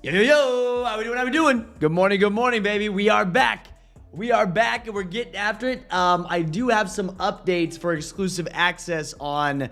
Yo, how we doing? Good morning, baby. We are back, and we're getting after it. I do have some updates for exclusive access on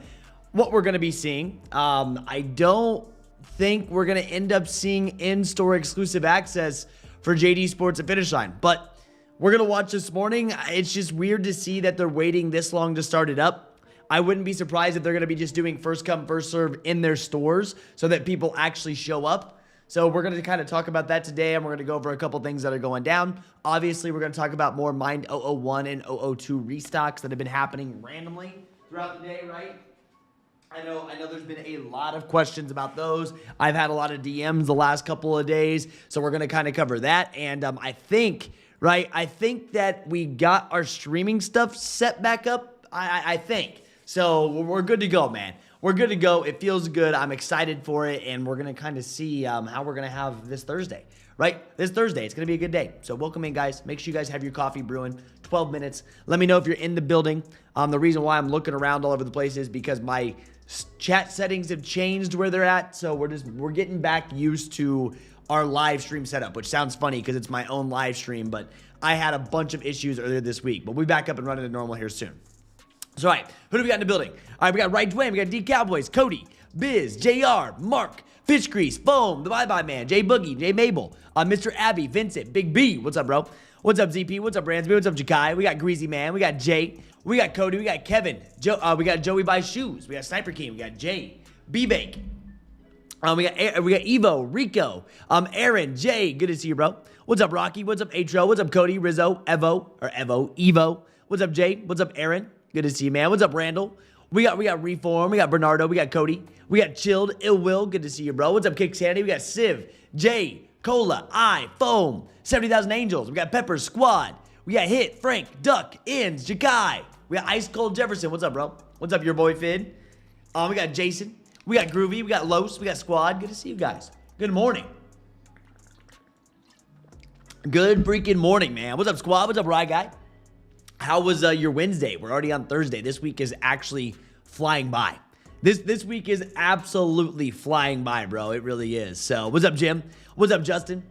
what we're going to be seeing. I don't think we're going to end up seeing in-store exclusive access for JD Sports at Finish Line, but we're going to watch this morning. It's just weird to see that they're waiting this long to start it up. I wouldn't be surprised if they're going to be just doing first come, first serve in their stores so that people actually show up. So we're going to kind of talk about that today, and we're going to go over a couple things that are going down. Obviously, we're going to talk about more Mind 001 and 002 restocks that have been happening randomly throughout the day, right? I know there's been a lot of questions about those. I've had a lot of DMs the last couple of days, so we're going to kind of cover that. And I think that we got our streaming stuff set back up, I think. So we're good to go, man. We're good to go. It feels good. I'm excited for it, and we're going to kind of see how we're going to have this Thursday, right? This Thursday. It's going to be a good day. So welcome in, guys. Make sure you guys have your coffee brewing. 12 minutes. Let me know if you're in the building. The reason why I'm looking around all over the place is because my chat settings have changed where they're at, so we're getting back used to our live stream setup, which sounds funny because it's my own live stream, but I had a bunch of issues earlier this week, but we'll be back up and running to normal here soon. So, all right, who do we got in the building? All right, we got Right Dwayne, we got D Cowboys, Cody, Biz, JR, Mark, Fish Grease, Foam, the Bye-Bye Man, J Boogie, J Mabel, Mr. Abby, Vincent, Big B. What's up, bro? What's up, ZP? What's up, Ransby? What's up, Jakai? We got Greasy Man, we got Jay, we got Cody, we got Kevin, we got Joey Buys Shoes, we got Sniper King, we got Jay, B-Bake, we got Evo, Rico, Aaron, Jay, good to see you, bro. What's up, Rocky? What's up, Atro? What's up, Cody, Rizzo, Evo? What's up, Jay? What's up, Aaron? Good to see you, man. What's up, Randall? We got Reform. We got Bernardo. We got Cody. We got Chilled. Ill Will. Good to see you, bro. What's up, Kckd? We got Civ, Jay, Cola, Foam, 70,000 Angels. We got Pepper, Squad. We got Hit, Frank, Duck, Inns, Jakai. We got Ice Cold Jefferson. What's up, bro? What's up, your boy Fid? We got Jason. We got Groovy. We got Los. We got Squad. Good to see you guys. Good morning. Good freaking morning, man. What's up, Squad? What's up, Rye Guy? How was your Wednesday? We're already on Thursday. This week is actually flying by. This week is absolutely flying by, bro. It really is. So, what's up, Jim? What's up, Justin?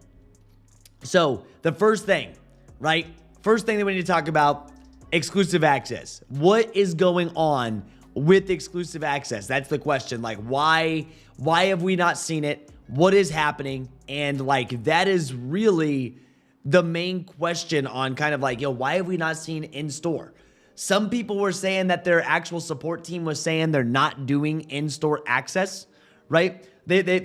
So, the first thing, right? First thing that we need to talk about, exclusive access. What is going on with exclusive access? That's the question. Like, why have we not seen it? What is happening? And, like, that is really the main question on kind of like, why have we not seen in-store? Some people were saying that their actual support team was saying they're not doing in-store access, right?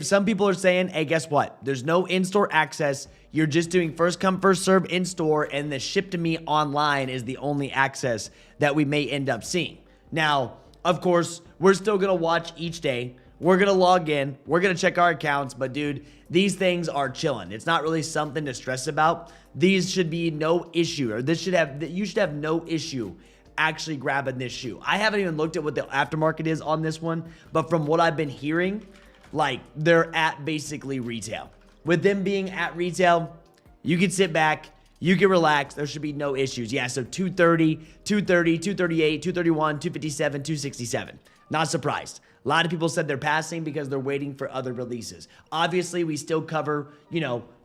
Some people are saying, hey, guess what? There's no in-store access. You're just doing first come, first serve in-store, and the ship to me online is the only access that we may end up seeing. Now, of course, we're still going to watch each day. We're going to log in. We're going to check our accounts. But, dude, these things are chilling. It's not really something to stress about. These should be no issue. Or you should have no issue actually grabbing this shoe. I haven't even looked at what the aftermarket is on this one. But from what I've been hearing, like, they're at basically retail. With them being at retail, you can sit back. You can relax. There should be no issues. Yeah, so 230, 238, 231, 257, 267. Not surprised. A lot of people said they're passing because they're waiting for other releases. Obviously, we still cover,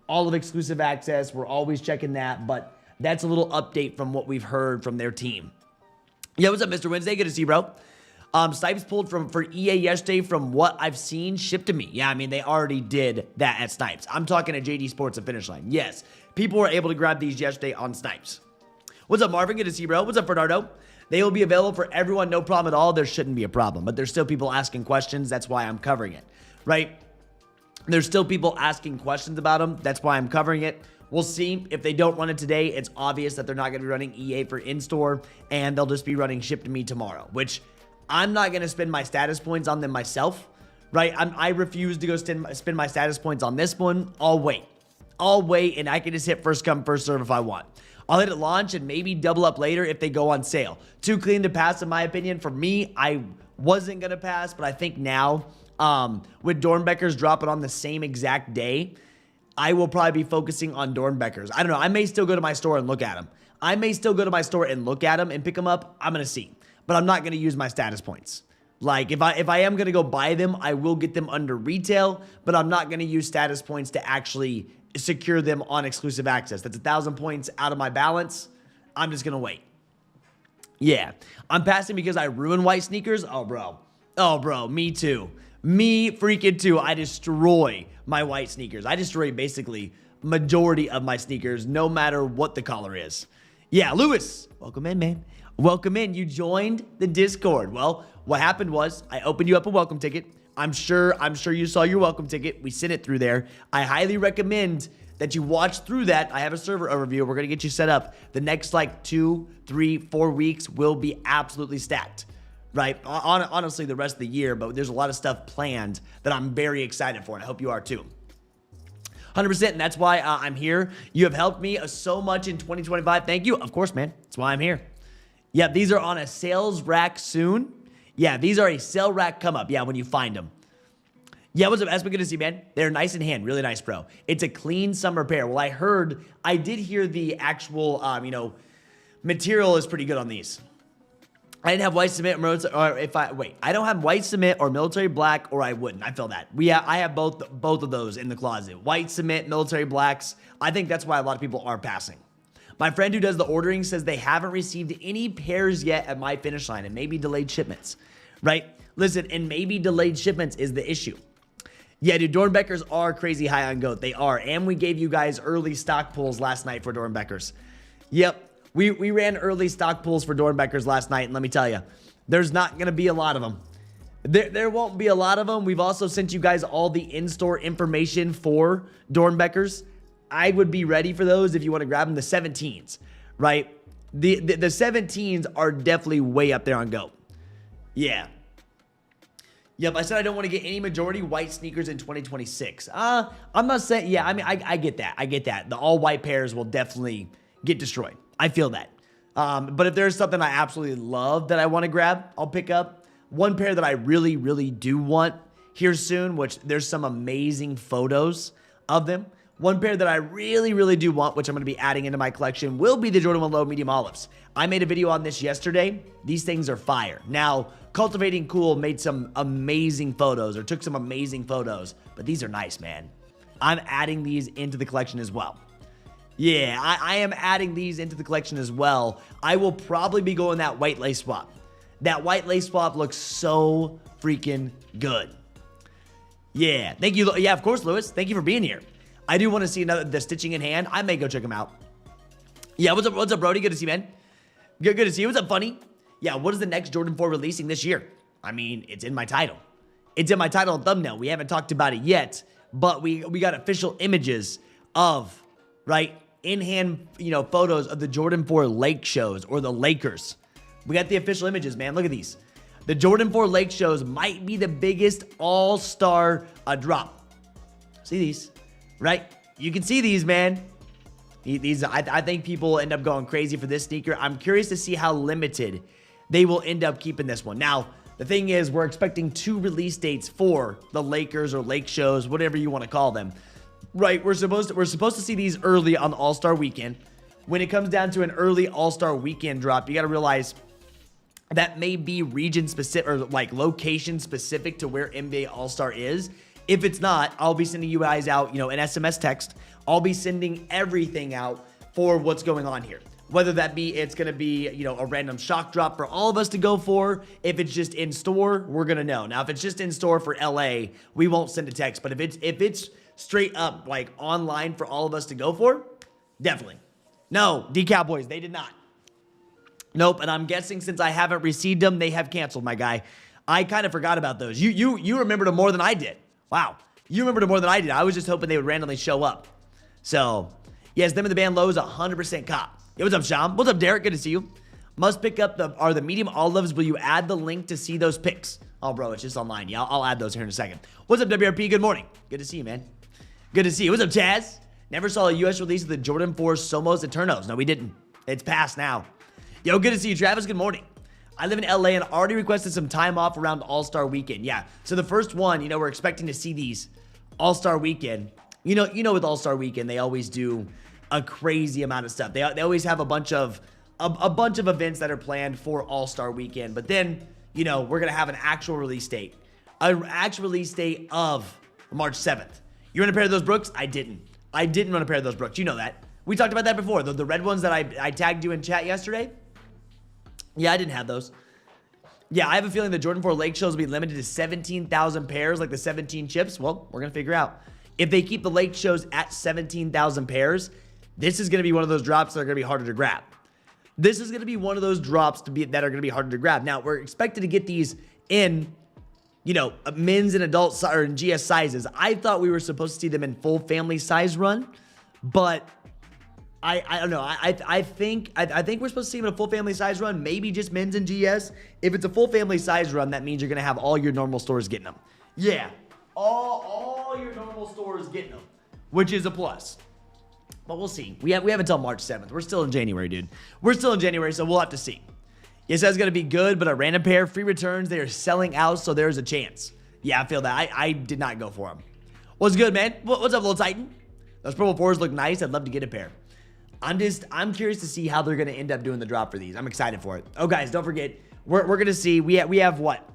all of exclusive access. We're always checking that, but that's a little update from what we've heard from their team. Yeah, what's up, Mr. Wednesday? Good to see you, bro. Snipes pulled for EA yesterday from what I've seen shipped to me. Yeah, I mean, they already did that at Snipes. I'm talking to JD Sports at Finish Line. Yes, people were able to grab these yesterday on Snipes. What's up, Marvin? Good to see you, bro. What's up, Bernardo? They will be available for everyone, no problem at all. There shouldn't be a problem, but there's still people asking questions. That's why I'm covering it, right? There's still people asking questions about them. That's why I'm covering it. We'll see. If they don't run it today, it's obvious that they're not going to be running EA for in-store, and they'll just be running ship to me tomorrow, which I'm not going to spend my status points on them myself, right? I refuse to go spend my status points on this one. I'll wait, and I can just hit first come, first serve if I want. I'll hit it launch and maybe double up later if they go on sale. Too clean to pass, in my opinion. For me, I wasn't going to pass, but I think now, with Dornbeckers dropping on the same exact day, I will probably be focusing on Dornbeckers. I don't know. I may still go to my store and look at them. and pick them up. I'm going to see. But I'm not going to use my status points. Like, if I am going to go buy them, I will get them under retail, but I'm not going to use status points to actually secure them on exclusive access. That's 1,000 points out of my balance. I'm just going to wait. Yeah. I'm passing because I ruin white sneakers. Oh, bro. Oh, bro. Me too. Me freaking too. I destroy my white sneakers. I destroy basically majority of my sneakers, no matter what the color is. Yeah, Lewis. Welcome in, man. Welcome in. You joined the Discord. Well, what happened was I opened you up a welcome ticket. I'm sure you saw your welcome ticket. We sent it through there. I highly recommend that you watch through that. I have a server overview. We're going to get you set up. The next like 2, 3, 4 weeks will be absolutely stacked, right? Honestly, the rest of the year, but there's a lot of stuff planned that I'm very excited for, and I hope you are too. 100%, and that's why I'm here. You have helped me so much in 2025. Thank you. Of course, man. That's why I'm here. Yeah, these are on a sales rack soon. Yeah, these are a sale rack come up. Yeah, when you find them. Yeah, what's up, Espen? Good to see you, man. They're nice in hand. Really nice, bro. It's a clean summer pair. Well, I did hear the actual, material is pretty good on these. I didn't have white cement I don't have white cement or military black, or I wouldn't. I feel that. I have both of those in the closet. White cement, military blacks. I think that's why a lot of people are passing. My friend who does the ordering says they haven't received any pairs yet at my finish line and maybe delayed shipments, right? Listen, and maybe delayed shipments is the issue. Yeah, dude, Dornbeckers are crazy high on GOAT. They are. And we gave you guys early stock pulls last night for Dornbeckers. Yep, we ran early stock pulls for Dornbeckers last night, and let me tell you, there's not going to be a lot of them. There won't be a lot of them. We've also sent you guys all the in-store information for Dornbeckers. I would be ready for those if you want to grab them. The 17s, right? The 17s are definitely way up there on GOAT. Yeah. Yep, I said I don't want to get any majority white sneakers in 2026. I'm not saying, yeah, I mean, I get that. I get that. The all white pairs will definitely get destroyed. I feel that. But if there's something I absolutely love that I want to grab, I'll pick up. One pair that I really, really do want here soon, which there's some amazing photos of them. One pair that I really, really do want, which I'm going to be adding into my collection, will be the Jordan 1 Low Medium Olives. I made a video on this yesterday. These things are fire. Now, Cultivating Cool made some amazing photos, or took some amazing photos, but these are nice, man. I'm adding these into the collection as well. Yeah, I am adding these into the collection as well. I will probably be going that white lace swap. That white lace swap looks so freaking good. Yeah, thank you. Yeah, of course, Lewis. Thank you for being here. I do want to see the stitching in hand. I may go check them out. Yeah, what's up, Brody? Good to see you, man. Good to see you. What's up, Funny? Yeah, what is the next Jordan 4 releasing this year? I mean, it's in my title. It's in my title and thumbnail. We haven't talked about it yet, but we got official images of, right, in-hand, photos of the Jordan 4 Lake shows, or the Lakers. We got the official images, man. Look at these. The Jordan 4 Lake shows might be the biggest all-star drop. See these? Right? You can see these, man. These, I think people end up going crazy for this sneaker. I'm curious to see how limited they will end up keeping this one. Now, the thing is, we're expecting 2 release dates for the Lakers or Lake shows, whatever you want to call them. Right? We're supposed to see these early on the All-Star weekend. When it comes down to an early All-Star weekend drop, you got to realize that may be region specific, or like location specific to where NBA All-Star is. If it's not, I'll be sending you guys out, an SMS text. I'll be sending everything out for what's going on here. Whether that be, it's going to be, a random shock drop for all of us to go for. If it's just in store, we're going to know. Now, if it's just in store for LA, we won't send a text. But if it's straight up, like, online for all of us to go for, definitely. No, D-Cowboys, they did not. Nope, and I'm guessing since I haven't received them, they have canceled, my guy. I kind of forgot about those. You remembered them more than I did. Wow, you remembered them more than I did. I was just hoping they would randomly show up. So, yes, them and the band low is 100% cop. Yo, what's up, Sham? What's up, Derek? Good to see you. Must pick up the medium olives. Will you add the link to see those pics? Oh, bro, it's just online. Yeah, I'll add those here in a second. What's up, WRP? Good morning. Good to see you, man. Good to see you. What's up, Chaz? Never saw a U.S. release of the Jordan 4 Somos Eternos. No, we didn't. It's past now. Yo, good to see you, Travis. Good morning. I live in LA and already requested some time off around All-Star Weekend. Yeah, so the first one, we're expecting to see these All-Star Weekend. With All-Star Weekend, they always do a crazy amount of stuff. They always have a bunch of events that are planned for All-Star Weekend. But then, you know, we're going to have an actual release date. An actual release date of March 7th. You run a pair of those Brooks? I didn't. I didn't run a pair of those Brooks. You know that. We talked about that before. The red ones that I tagged you in chat yesterday. Yeah, I didn't have those. Yeah, I have a feeling the Jordan 4 Lake shows will be limited to 17,000 pairs like the 17 chips. Well, we're going to figure out. If they keep the Lake shows at 17,000 pairs, this is going to be one of those drops that are going to be harder to grab. This is going to be one of those drops that are going to be harder to grab. Now, we're expected to get these in, you know, men's and adult or in GS sizes. I thought we were supposed to see them in full family size run, but I don't know. I think we're supposed to see them in a full family size run, maybe just men's and GS. If it's a full family size run, that means you're going to have all your normal stores getting them. Yeah, all your normal stores getting them, which is a plus. But we'll see. We have until March 7th. We're still in January, dude. We're still in January, so we'll have to see. Yes, that's going to be good, but a random pair, free returns, they are selling out, so there's a chance. Yeah, I feel that. I did not go for them. What's good, man? What's up, little Titan? Those purple 4s look nice. I'd love to get a pair. I'm curious to see how they're going to end up doing the drop for these. I'm excited for it. Oh, guys, don't forget, we're going to see. We have what?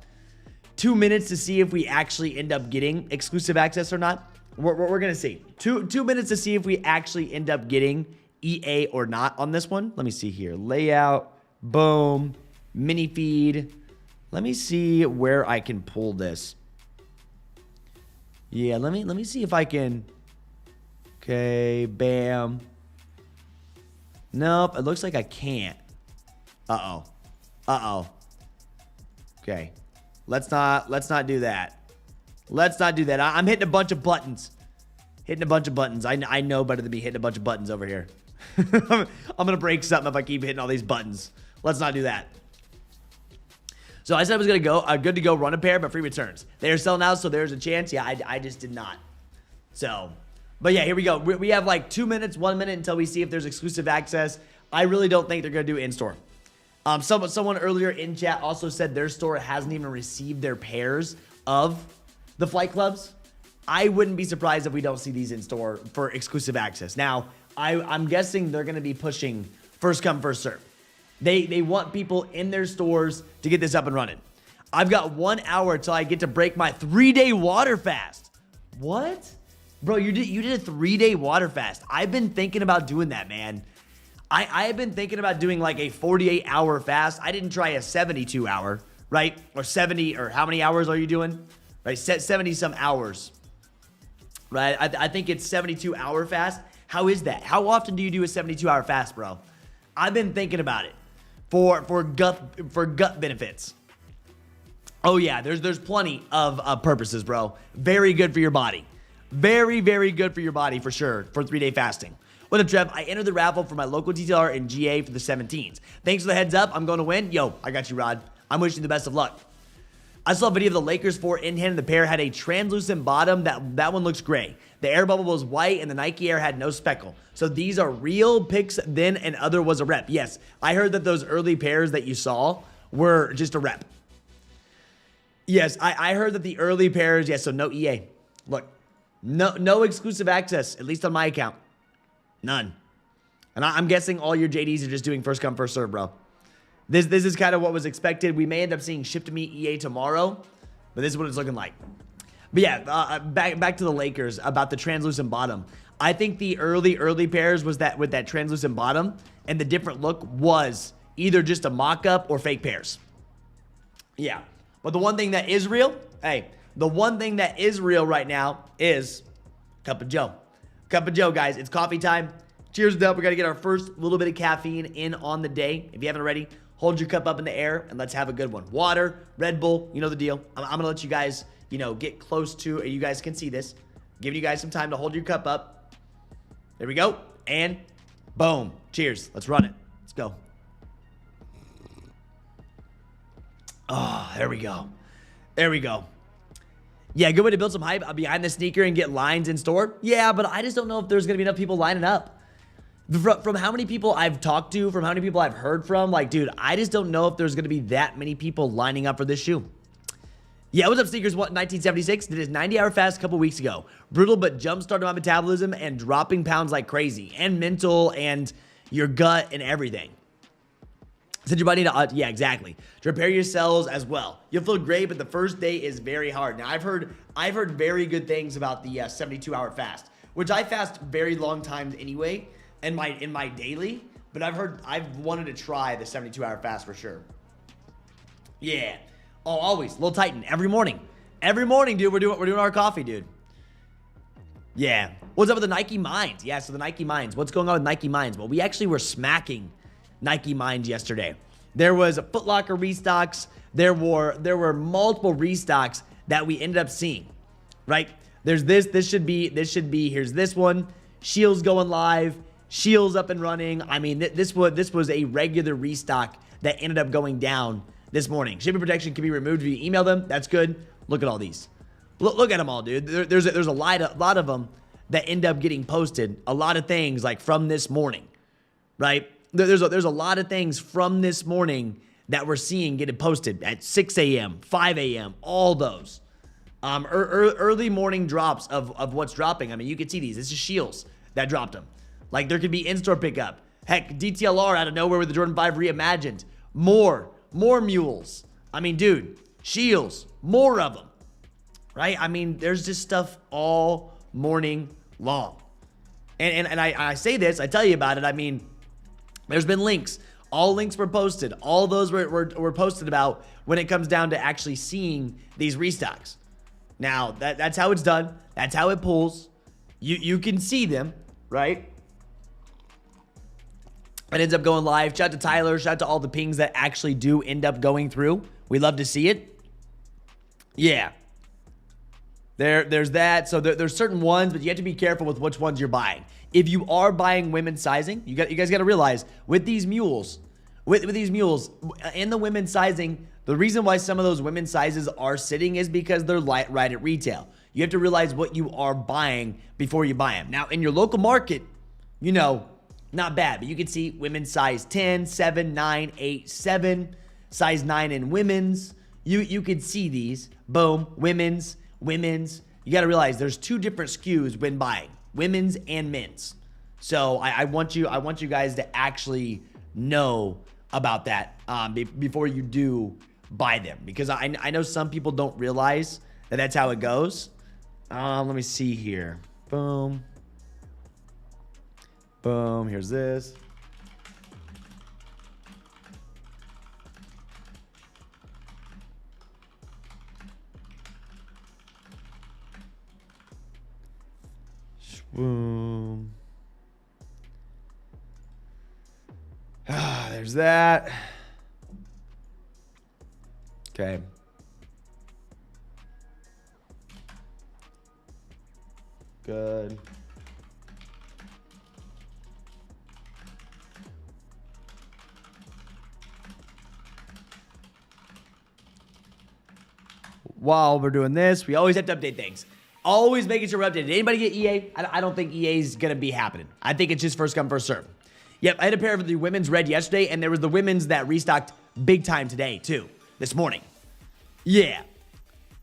2 minutes to see if we actually end up getting exclusive access or not. We're going to see. Two minutes to see if we actually end up getting EA or not on this one. Let me see here. Layout. Boom. Mini feed. Let me see where I can pull this. Yeah, let me see if I can. Okay, bam. Nope, it looks like I can't. Uh-oh. Okay. Let's not do that. Let's not do that. I'm hitting a bunch of buttons. I know better than me hitting a bunch of buttons over here. I'm going to break something if I keep hitting all these buttons. Let's not do that. So I said I was going to go, good to go run a pair, but free returns. They are selling out, so there's a chance. Yeah, I just did not. So, but yeah, here we go. We have like 2 minutes, 1 minute until we see if there's exclusive access. I really don't think they're going to do in-store. Someone earlier in chat also said their store hasn't even received their pairs of the flight clubs. I wouldn't be surprised if we don't see these in store for exclusive access. Now, I'm guessing they're going to be pushing first come, first serve. They want people in their stores to get this up and running. I've got 1 hour till I get to break my 3-day water fast. What? Bro, you did a 3-day water fast. I've been thinking about doing that, man. I have been thinking about doing like a 48-hour fast. I didn't try a 72-hour, right? Or 70, or how many hours are you doing? Right, 70-some hours, right? I think it's 72-hour fast. How is that? How often do you do a 72-hour fast, bro? I've been thinking about it for gut benefits. Oh yeah, there's plenty of purposes, bro. Very good for your body. Very, very good for your body for sure for 3-day fasting. What up, Trev? I entered the raffle for my local detailer in GA for the 17s. Thanks for the heads up. I'm going to win. Yo, I got you, Rod. I'm wishing you the best of luck. I saw a video of the Lakers 4 in hand. The pair had a translucent bottom. That one looks gray. The air bubble was white, and the Nike Air had no speckle. So these are real pics then, and other was a rep. Yes, I heard that those early pairs that you saw were just a rep. Yes, I heard that the early pairs, yes, so no EA. Look, no exclusive access, at least on my account. None. And I'm guessing all your JDs are just doing first come, first serve, bro. This is kind of what was expected. We may end up seeing ship to me EA tomorrow, but this is what it's looking like. But yeah, back to the Lakers about the translucent bottom. I think the early pairs was that with that translucent bottom, and the different look was either just a mock-up or fake pairs. Yeah. But the one thing that is real, the one thing that is real right now is Cup of Joe. Cup of Joe, guys. It's coffee time. Cheers to up. We got to get our first little bit of caffeine in on the day. If you haven't already, hold your cup up in the air and let's have a good one. Water, Red Bull, you know the deal. I'm going to let you guys, get close to, you guys can see this. Giving you guys some time to hold your cup up. There we go. And boom. Cheers. Let's run it. Let's go. Oh, there we go. There we go. Yeah, good way to build some hype behind the sneaker and get lines in store. Yeah, but I just don't know if there's going to be enough people lining up. From how many people I've talked to, from how many people I've heard from, like, dude, I just don't know if there's going to be that many people lining up for this shoe. Yeah, what's up, Sneakers? 1976 did his 90-hour fast a couple weeks ago. Brutal, but jump-started my metabolism and dropping pounds like crazy. And mental and your gut and everything. Said your body to, yeah, exactly. To repair your cells as well. You'll feel great, but the first day is very hard. Now, I've heard very good things about the 72-hour fast, which I fast very long times anyway in my daily. But I've wanted to try the 72-hour fast for sure. Yeah. Oh, always. Lil Titan every morning. Every morning, dude. We're doing our coffee, dude. Yeah. What's up with the Nike Minds? Yeah. So the Nike Minds. What's going on with Nike Minds? Well, we actually were smacking Nike Minds yesterday. There was a Foot Locker restocks. There were multiple restocks that we ended up seeing, right? There's this should be, here's this one. Shields going live. Shields up and running. I mean, this was a regular restock that ended up going down this morning. Shipping protection can be removed if you email them. That's good. Look at all these. Look at them all, dude. There's a lot of them that end up getting posted. A lot of things like from this morning, right? There's a lot of things from this morning that we're seeing getting posted at 6 a.m., 5 a.m., all those. Early morning drops of what's dropping. I mean, you can see these. This is Shields that dropped them. Like, there could be in-store pickup. Heck, DTLR out of nowhere with the Jordan 5 reimagined. More mules. I mean, dude, Shields, more of them, right? I mean, there's just stuff all morning long. And I say this, I tell you about it. I mean, there's been links. All links were posted. All those were posted about when it comes down to actually seeing these restocks. Now, that's how it's done. That's how it pulls. You can see them, right? It ends up going live. Shout out to Tyler. Shout out to all the pings that actually do end up going through. We love to see it. Yeah. There's that. So there's certain ones, but you have to be careful with which ones you're buying. If you are buying women's sizing, you guys got to realize with these mules, with these mules in the women's sizing, the reason why some of those women's sizes are sitting is because they're right at retail. You have to realize what you are buying before you buy them. Now, in your local market, you know, not bad, but you can see women's size 10, 7, 9, 8, 7, size 9 in women's. You could see these. Boom, women's. You got to realize there's two different SKUs when buying, women's and men's. So I want you guys to actually know about that before you do buy them, because I know some people don't realize that that's how it goes. Let me see here. Boom. Boom. Here's this. Boom. There's that. Okay. Good. While we're doing this, we always have to update things. Always making sure we're updated. Did anybody get EA? I don't think EA is going to be happening. I think it's just first come, first serve. Yep, I had a pair of the women's red yesterday, and there was the women's that restocked big time today, too, this morning. Yeah.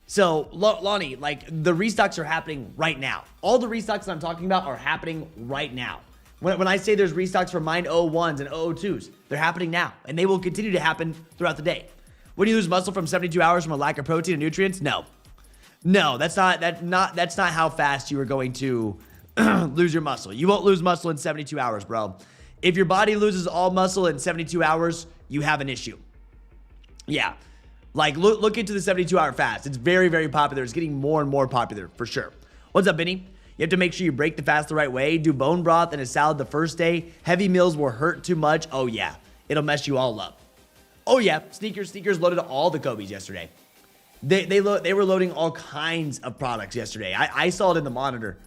So, Lonnie, like, the restocks are happening right now. All the restocks that I'm talking about are happening right now. When I say there's restocks for mine 001s and 002s, they're happening now, and they will continue to happen throughout the day. When you lose muscle from 72 hours from a lack of protein and nutrients? No, that's not how fast you are going to lose your muscle. You won't lose muscle in 72 hours, bro. If your body loses all muscle in 72 hours, you have an issue. Yeah. Like, look into the 72-hour fast. It's very, very popular. It's getting more and more popular, for sure. What's up, Benny? You have to make sure you break the fast the right way. Do bone broth and a salad the first day. Heavy meals will hurt too much. Oh, yeah. It'll mess you all up. Oh, yeah. Sneakers loaded all the Kckds yesterday. They were loading all kinds of products yesterday. I saw it in the monitor.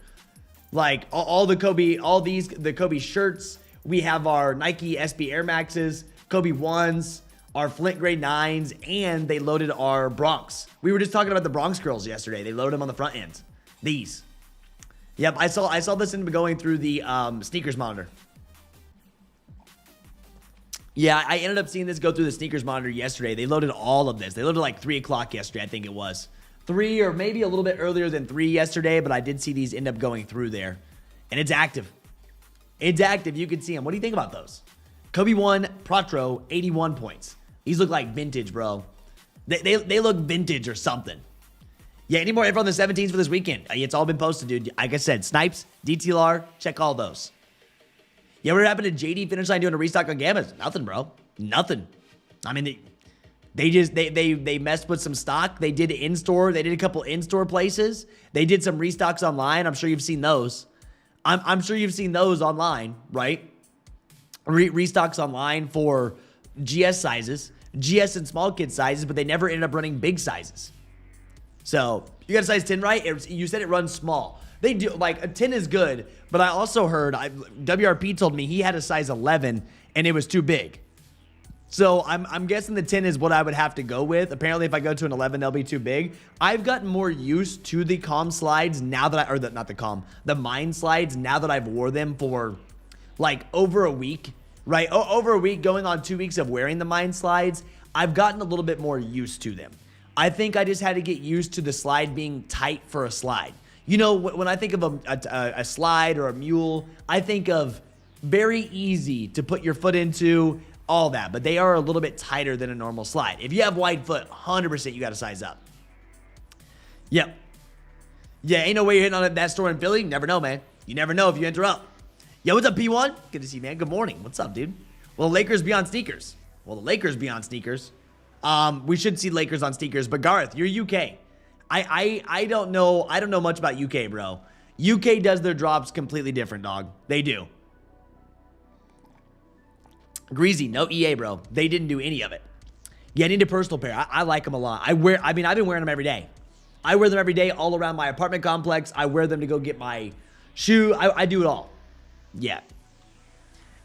Like, all the Kckd shirts. We have our Nike SB Air Maxes, Kckd 1s, our Flint Grade 9s, and they loaded our Bronx. We were just talking about the Bronx girls yesterday. They loaded them on the front ends. These. Yep, I saw this in going through the sneakers monitor. Yeah, I ended up seeing this go through the sneakers monitor yesterday. They loaded all of this. They loaded like 3 o'clock yesterday, I think it was. 3 or maybe a little bit earlier than 3 yesterday, but I did see these end up going through there. And it's active. It's active. You can see them. What do you think about those? Kobe 1, Protro, 81 points. These look like vintage, bro. They look vintage or something. Yeah, any more info on the 17s for this weekend? It's all been posted, dude. Like I said, Snipes, DTLR, check all those. Yeah, what happened to JD Finish Line doing a restock on Gammas? Nothing, bro. Nothing. I mean, they messed with some stock. They did in-store. They did a couple in-store places. They did some restocks online. I'm sure you've seen those. I'm sure you've seen those online, right? Restocks online for GS sizes, GS and small kid sizes, but they never ended up running big sizes. So you got a size 10, right? You said it runs small. They do, like, a 10 is good, but I also heard, WRP told me he had a size 11 and it was too big. So I'm guessing the 10 is what I would have to go with. Apparently, if I go to an 11, they'll be too big. I've gotten more used to the comm slides now that the mine slides now that I've wore them for like over a week, right? Over a week, going on 2 weeks of wearing the mine slides. I've gotten a little bit more used to them. I think I just had to get used to the slide being tight for a slide. You know, when I think of a slide or a mule, I think of very easy to put your foot into, all that, but they are a little bit tighter than a normal slide. If you have wide foot, 100% you got to size up. Yep. Yeah, ain't no way you're hitting on that store in Philly. Never know, man. You never know if you enter up. Yo, what's up, P1? Good to see you, man. Good morning. What's up, dude? Well, Lakers be on sneakers. Well, the Lakers be on sneakers. We should see Lakers on sneakers, but Gareth, you're UK. I don't know much about UK, bro. UK does their drops completely different, dog. They do. Greasy, no EA, bro. They didn't do any of it. Yeah, I need a personal pair. I like them a lot. I've been wearing them every day. I wear them every day all around my apartment complex. I wear them to go get my shoe. I do it all. Yeah.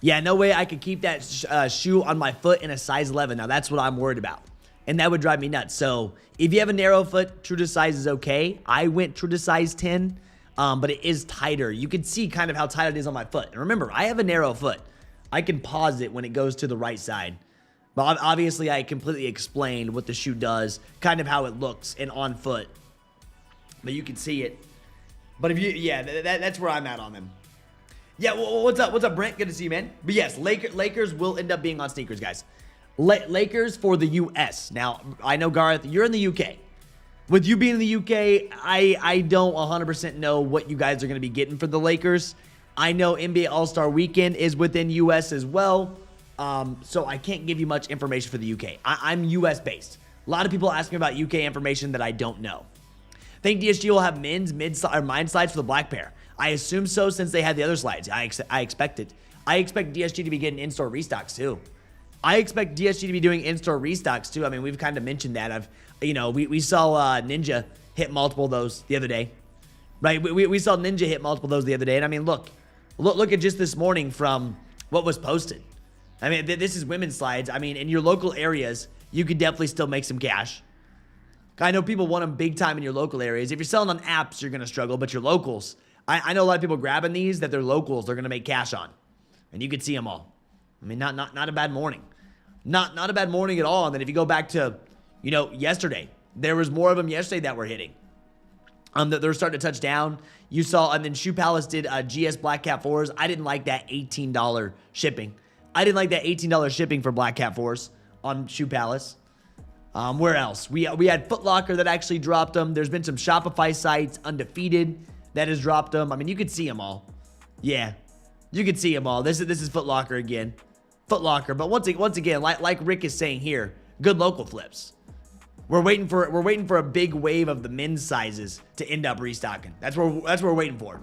Yeah, no way I could keep that shoe on my foot in a size 11. Now, that's what I'm worried about. And that would drive me nuts. So, if you have a narrow foot, true to size is okay. I went true to size 10, but it is tighter. You can see kind of how tight it is on my foot. And remember, I have a narrow foot. I can pause it when it goes to the right side. But obviously, I completely explained what the shoe does, kind of how it looks and on foot. But you can see it. But if you, yeah, that's where I'm at on them. Yeah, well, what's up? What's up, Brent? Good to see you, man. But yes, Lakers will end up being on sneakers, guys. Lakers for the US. Now, I know, Gareth, you're in the UK. With you being in the UK, I don't 100% know what you guys are going to be getting for the Lakers. I know NBA All-Star Weekend is within US as well, so I can't give you much information for the UK. I'm US-based. A lot of people ask me about UK information that I don't know. Think DSG will have mine slides for the black pair? I assume so since they had the other slides. I expect it. I expect DSG to be getting in-store restocks too. I expect DSG to be doing in-store restocks too. I mean, we've kind of mentioned that. We saw Ninja hit multiple of those the other day, right? We saw Ninja hit multiple of those the other day, and I mean, look at just this morning from what was posted. I mean, this is women's slides. I mean, in your local areas, you could definitely still make some cash. I know people want them big time in your local areas. If you're selling on apps, you're going to struggle, but your locals, I know a lot of people grabbing these that they're locals, they're going to make cash on. And you could see them all. I mean, not a bad morning. Not a bad morning at all. And then if you go back to, yesterday, there was more of them yesterday that were hitting. That they're starting to touch down. You saw, and then Shoe Palace did GS Black Cat 4s. I didn't like that $18 shipping. I didn't like that $18 shipping for Black Cat 4s on Shoe Palace. Where else? We had Foot Locker that actually dropped them. There's been some Shopify sites, Undefeated, that has dropped them. I mean, you could see them all. Yeah, you could see them all. This is Foot Locker again. Foot Locker. But once again, like Rick is saying here, good local flips. We're waiting for a big wave of the men's sizes to end up restocking. That's what we're waiting for.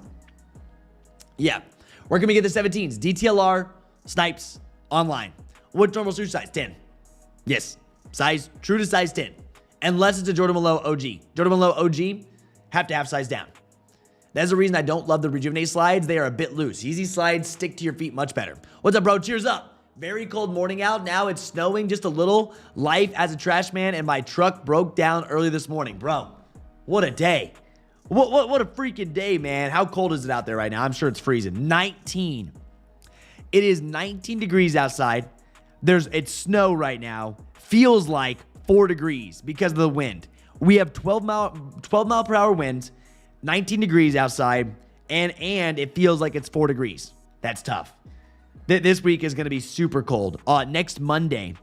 Yeah. Where can we get the 17s? DTLR, Snipes, online. What normal shoe size? 10. Yes. Size, true to size 10. Unless it's a Jordan Malone OG. Jordan Malone OG, have to have size down. That's the reason I don't love the Rejuvenate slides. They are a bit loose. Easy slides stick to your feet much better. What's up, bro? Cheers up. Very cold morning out. Now it's snowing just a little. Life as a trash man, and my truck broke down early this morning. Bro, what a day. What a freaking day, man. How cold is it out there right now? I'm sure it's freezing. 19. It is 19 degrees outside. It's snow right now. Feels like 4 degrees because of the wind. We have 12 mile per hour winds, 19 degrees outside, and it feels like it's 4 degrees. That's tough. This week is going to be super cold. Next Monday,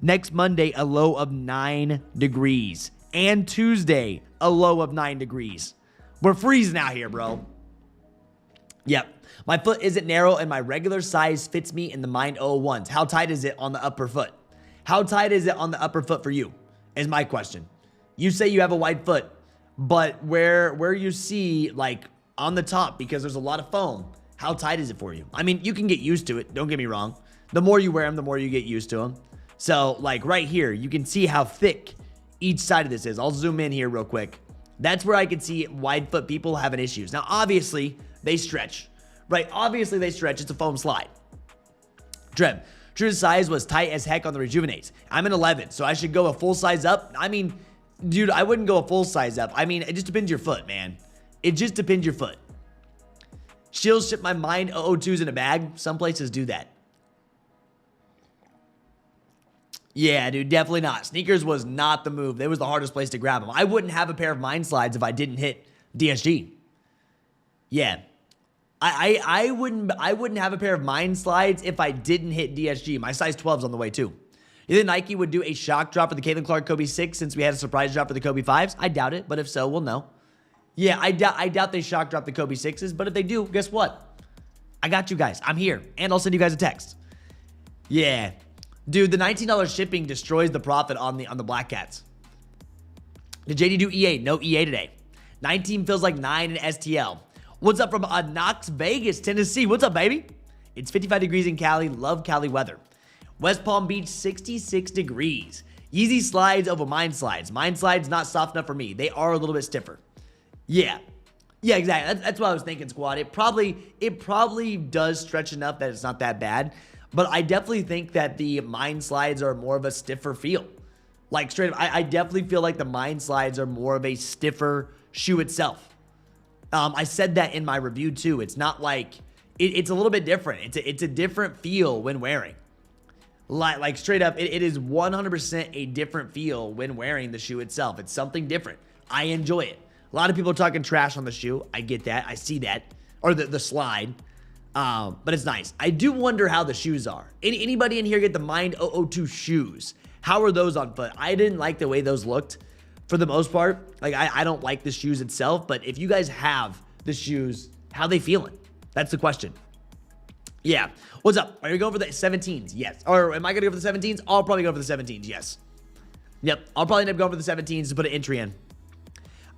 a low of 9 degrees. And Tuesday, a low of 9 degrees. We're freezing out here, bro. Yep. My foot isn't narrow and my regular size fits me in the Mind 001s. How tight is it on the upper foot? How tight is it on the upper foot for you? Is my question. You say you have a wide foot, but where you see like on the top, because there's a lot of foam, how tight is it for you? I mean, you can get used to it. Don't get me wrong. The more you wear them, the more you get used to them. So like right here, you can see how thick each side of this is. I'll zoom in here real quick. That's where I can see wide foot people having issues. Now, obviously, they stretch, right? Obviously, they stretch. It's a foam slide. Trev, true size was tight as heck on the Rejuvenates. I'm an 11, so I should go a full size up. I mean, dude, I wouldn't go a full size up. I mean, it just depends your foot, man. It just depends your foot. She'll ship my Mind 002s in a bag. Some places do that. Yeah, dude, definitely not. Sneakers was not the move. It was the hardest place to grab them. I wouldn't have a pair of Mind Slides if I didn't hit DSG. Yeah. I wouldn't have a pair of Mind Slides if I didn't hit DSG. My size 12's on the way too. You think Nike would do a shock drop for the Caitlin Clark Kobe 6 since we had a surprise drop for the Kobe 5s? I doubt it, but if so, we'll know. Yeah, I doubt they shock drop the Kobe 6s, but if they do, guess what? I got you guys. I'm here, and I'll send you guys a text. Yeah. Dude, the $19 shipping destroys the profit on the Black Cats. Did JD do EA? No EA today. 19 feels like 9 in STL. What's up from Knox Vegas, Tennessee? What's up, baby? It's 55 degrees in Cali. Love Cali weather. West Palm Beach, 66 degrees. Yeezy slides over Mind Slides. Mind Slides not soft enough for me. They are a little bit stiffer. Yeah. Yeah, exactly. That's what I was thinking, squad. It probably does stretch enough that it's not that bad. But I definitely think that the Mind Slides are more of a stiffer feel. Like straight up, I definitely feel like the Mind Slides are more of a stiffer shoe itself. I said that in my review too. It's not like, it's a little bit different. It's a different feel when wearing. Like straight up, it is 100% a different feel when wearing the shoe itself. It's something different. I enjoy it. A lot of people are talking trash on the shoe. I get that. I see that. Or the slide. But it's nice. I do wonder how the shoes are. Anybody in here get the Mind 002 shoes? How are those on foot? I didn't like the way those looked for the most part. Like, I don't like the shoes itself, but if you guys have the shoes, how they feeling? That's the question. Yeah. What's up? Are you going for the 17s? Yes. Or am I going to go for the 17s? I'll probably go for the 17s. Yes. Yep. I'll probably end up going for the 17s to put an entry in.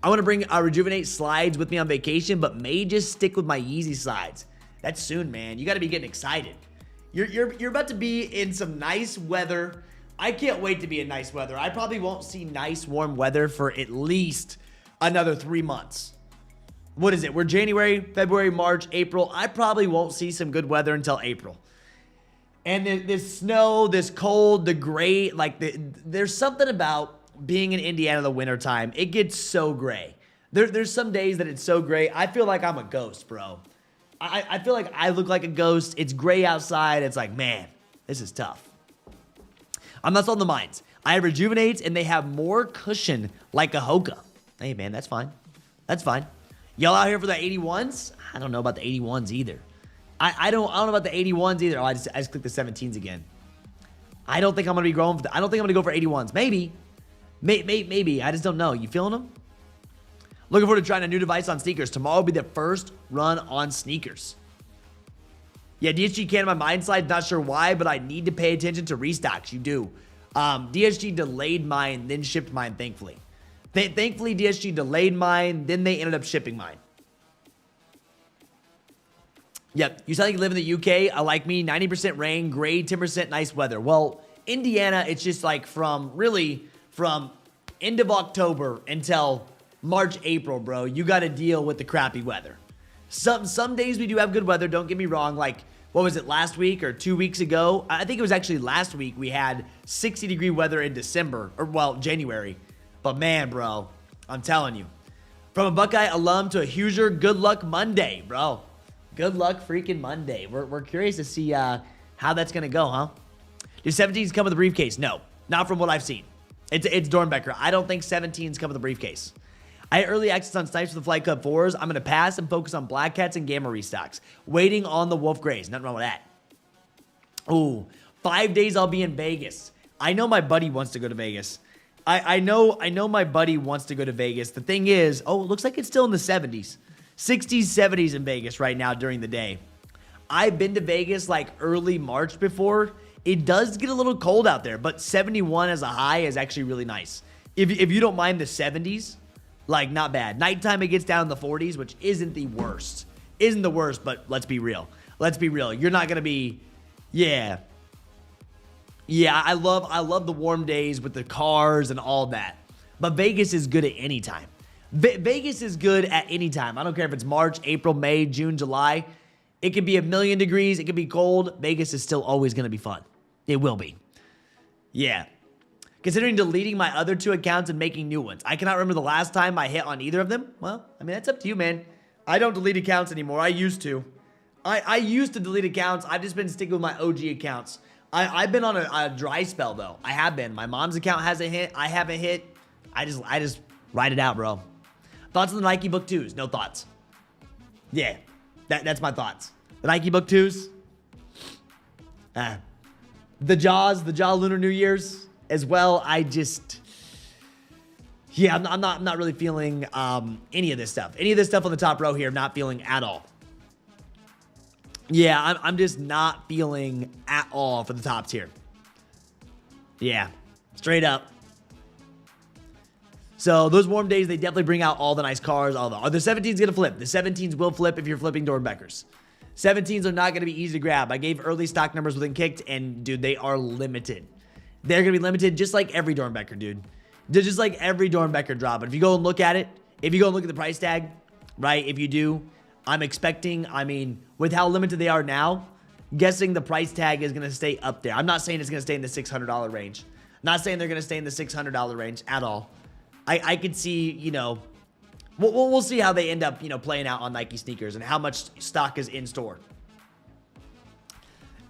I want to bring Rejuvenate slides with me on vacation, but may just stick with my Yeezy slides. That's soon, man. You got to be getting excited. You're about to be in some nice weather. I can't wait to be in nice weather. I probably won't see nice warm weather for at least another 3 months. What is it? We're January, February, March, April. I probably won't see some good weather until April. And this snow, this cold, the gray, like there's something about being in Indiana in the wintertime. It gets so gray. There's some days that it's so gray. I feel like I'm a ghost, bro. I feel like I look like a ghost. It's gray outside. It's like, man, this is tough. I'm not on the Minds. I have Rejuvenates, and they have more cushion like a Hoka. Hey, man, that's fine. That's fine. Y'all out here for the 81s? I don't know about the 81s either. I don't know about the 81s either. Oh, I just clicked the 17s again. I don't think I'm going to be going for I don't think I'm going to go for 81s. Maybe. Maybe. I just don't know. You feeling them? Looking forward to trying a new device on sneakers. Tomorrow will be the first run on sneakers. Yeah, DSG canned my Mind Slide. Not sure why, but I need to pay attention to restocks. You do. DSG delayed mine, then shipped mine, thankfully. Thankfully, DSG delayed mine, then they ended up shipping mine. Yep, you sound like you live in the UK. I like me, 90% rain, gray, 10% nice weather. Well, Indiana, it's just like from end of October until March, April, bro. You got to deal with the crappy weather. Some days we do have good weather, don't get me wrong. Like, what was it, last week or 2 weeks ago? I think it was actually last week we had 60-degree weather in December, or well, January. But man, bro, I'm telling you. From a Buckeye alum to a Hoosier, good luck Monday, bro. Good luck freaking Monday. We're curious to see how that's going to go, huh? Do 17s come with a briefcase? No, not from what I've seen. It's Dornbecker. I don't think 17s come with a briefcase. I had early access on snipes for the Flight Club 4s. I'm going to pass and focus on Black Cats and Gamma Restocks. Waiting on the Wolf Grays. Nothing wrong with that. Oh, 5 days I'll be in Vegas. I know my buddy wants to go to Vegas. I know my buddy wants to go to Vegas. The thing is, oh, it looks like it's still in the 70s. 60s, 70s in Vegas right now during the day. I've been to Vegas like early March before. It does get a little cold out there, but 71 as a high is actually really nice. If you don't mind the 70s, like not bad. Nighttime it gets down in the 40s, which isn't the worst. Isn't the worst, but let's be real. Let's be real. You're not going to be, yeah. Yeah, I love the warm days with the cars and all that. But Vegas is good at any time. Vegas is good at any time. I don't care if it's March, April, May, June, July. It could be 1,000,000 degrees. It could be cold. Vegas is still always going to be fun. It will be. Yeah. Considering deleting my other 2 accounts and making new ones. I cannot remember the last time I hit on either of them. Well, I mean, that's up to you, man. I don't delete accounts anymore. I used to. I used to delete accounts. I've just been sticking with my OG accounts. I've been on a dry spell, though. I have been. My mom's account hasn't hit. I haven't hit. I just write it out, bro. Thoughts on the Nike Book 2s? No thoughts. Yeah, that's my thoughts. The Nike Book 2s. The Jaws Lunar New Year's as well. Yeah, I'm not really feeling any of this stuff. Any of this stuff on the top row here, I'm not feeling at all. Yeah, I'm just not feeling at all for the top tier. Yeah, straight up. So those warm days, they definitely bring out all the nice cars. Are the 17s going to flip? The 17s will flip if you're flipping Dornbeckers. 17s are not going to be easy to grab. I gave early stock numbers within Kckd, and dude, they are limited. They're going to be limited just like every Dornbecker, dude. Just like every Dornbecker drop. But if you go and look at it, if you go and look at the price tag, right, if you do, I'm expecting, I mean, with how limited they are now, guessing the price tag is going to stay up there. I'm not saying it's going to stay in the $600 range. Not saying they're going to stay in the $600 range at all. I could see, you know, we'll see how they end up, you know, playing out on Nike sneakers and how much stock is in store.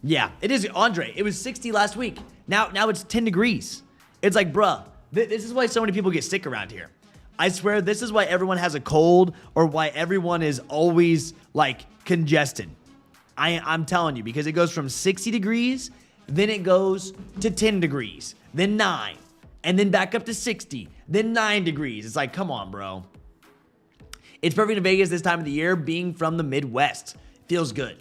Yeah, it is. Andre, it was 60 last week. Now it's 10 degrees. It's like, bruh, this is why so many people get sick around here. I swear this is why everyone has a cold or why everyone is always like congested. I'm telling you, because it goes from 60 degrees, then it goes to 10 degrees, then 9, and then back up to 60, then 9 degrees. It's like, come on, bro. It's perfect in Vegas this time of the year. Being from the Midwest feels good.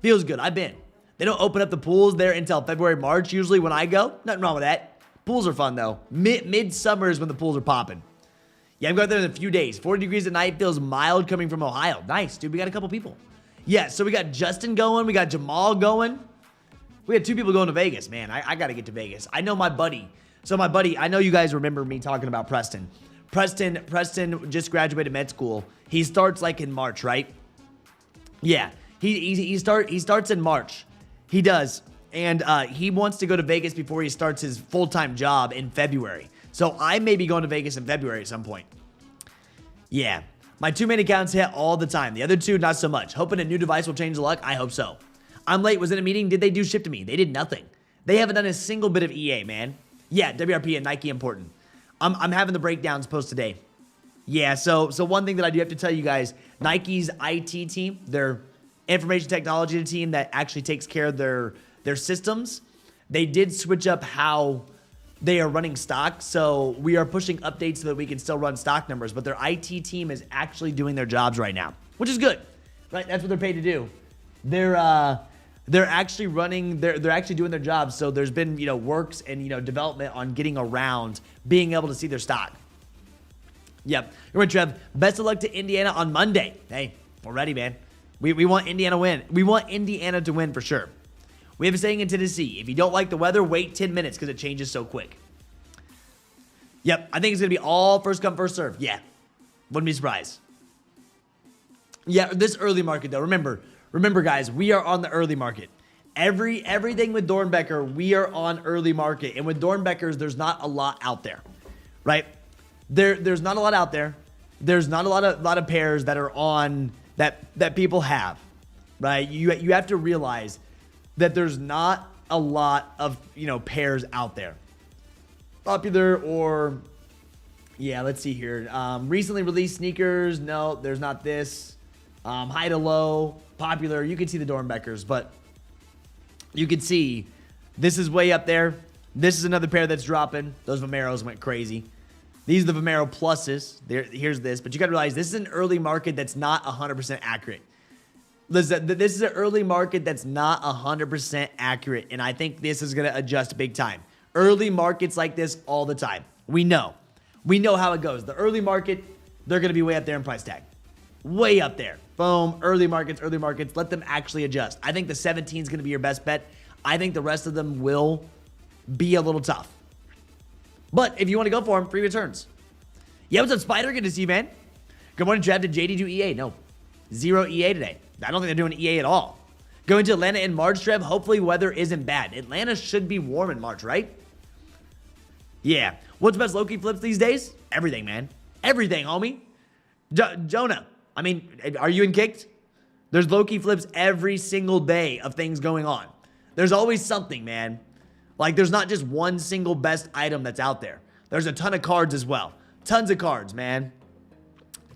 Feels good. I've been. They don't open up the pools there until February, March. Usually when I go, nothing wrong with that. Pools are fun though. Midsummer is when the pools are popping. Yeah, I'm going there in a few days. 40 degrees at night feels mild coming from Ohio. Nice, dude. We got a couple people. Yeah, so we got Justin going. We got Jamal going. We had 2 people going to Vegas. Man, I got to get to Vegas. I know my buddy. So my buddy, I know you guys remember me talking about Preston. Preston just graduated med school. He starts like in March, right? Yeah, he starts in March. He does, and he wants to go to Vegas before he starts his full-time job in February. So I may be going to Vegas in February at some point. Yeah, my 2 main accounts hit all the time. The other 2, not so much. Hoping a new device will change the luck. I hope so. I'm late. Was in a meeting. Did they do ship to me? They did nothing. They haven't done a single bit of EA, man. Yeah, WRP and Nike important. I'm having the breakdowns post today. Yeah, so one thing that I do have to tell you guys, Nike's IT team, their information technology team that actually takes care of their systems, they did switch up how they are running stock. So we are pushing updates so that we can still run stock numbers, but their IT team is actually doing their jobs right now, which is good, right? That's what they're paid to do. They're actually running, they're actually doing their jobs. So there's been, you know, works and, you know, development on getting around being able to see their stock. Yep. You're right, Trev. Best of luck to Indiana on Monday. Hey, we're ready, man. We want Indiana to win. We want Indiana to win for sure. We have a saying in Tennessee, if you don't like the weather, wait 10 minutes because it changes so quick. Yep, I think it's going to be all first come, first serve. Yeah, wouldn't be surprised. Yeah, this early market though, remember guys, we are on the early market. Everything with Dornbecker, we are on early market. And with Dornbeckers, there's not a lot out there, right? There's not a lot out there. There's not a lot of pairs that are on that people have, right? You have to realize that there's not a lot of, you know, pairs out there. Popular or, yeah, let's see here. Recently released sneakers. No, there's not this. High to low, popular. You can see the Dornbeckers, but you can see this is way up there. This is another pair that's dropping. Those Vomeros went crazy. These are the Vomero pluses. Here's this. But you got to realize this is an early market that's not 100% accurate. Listen, this is an early market that's not 100% accurate. And I think this is going to adjust big time. Early markets like this all the time. We know. We know how it goes. The early market, they're going to be way up there in price tag. Way up there. Boom. Early markets. Let them actually adjust. I think the 17 is going to be your best bet. I think the rest of them will be a little tough. But if you want to go for them, free returns. Yeah, what's up, Spider? Good to see you, man. Good morning, Trav. Did JD do EA? No. 0 EA today. I don't think they're doing EA at all. Going to Atlanta in March, Trev. Hopefully weather isn't bad. Atlanta should be warm in March, right? Yeah. What's best Lowkey Flips these days? Everything, man. Everything, homie. Jonah. I mean, are you in Kckd? There's Lowkey Flips every single day of things going on. There's always something, man. Like, there's not just one single best item that's out there. There's a ton of cards as well. Tons of cards, man.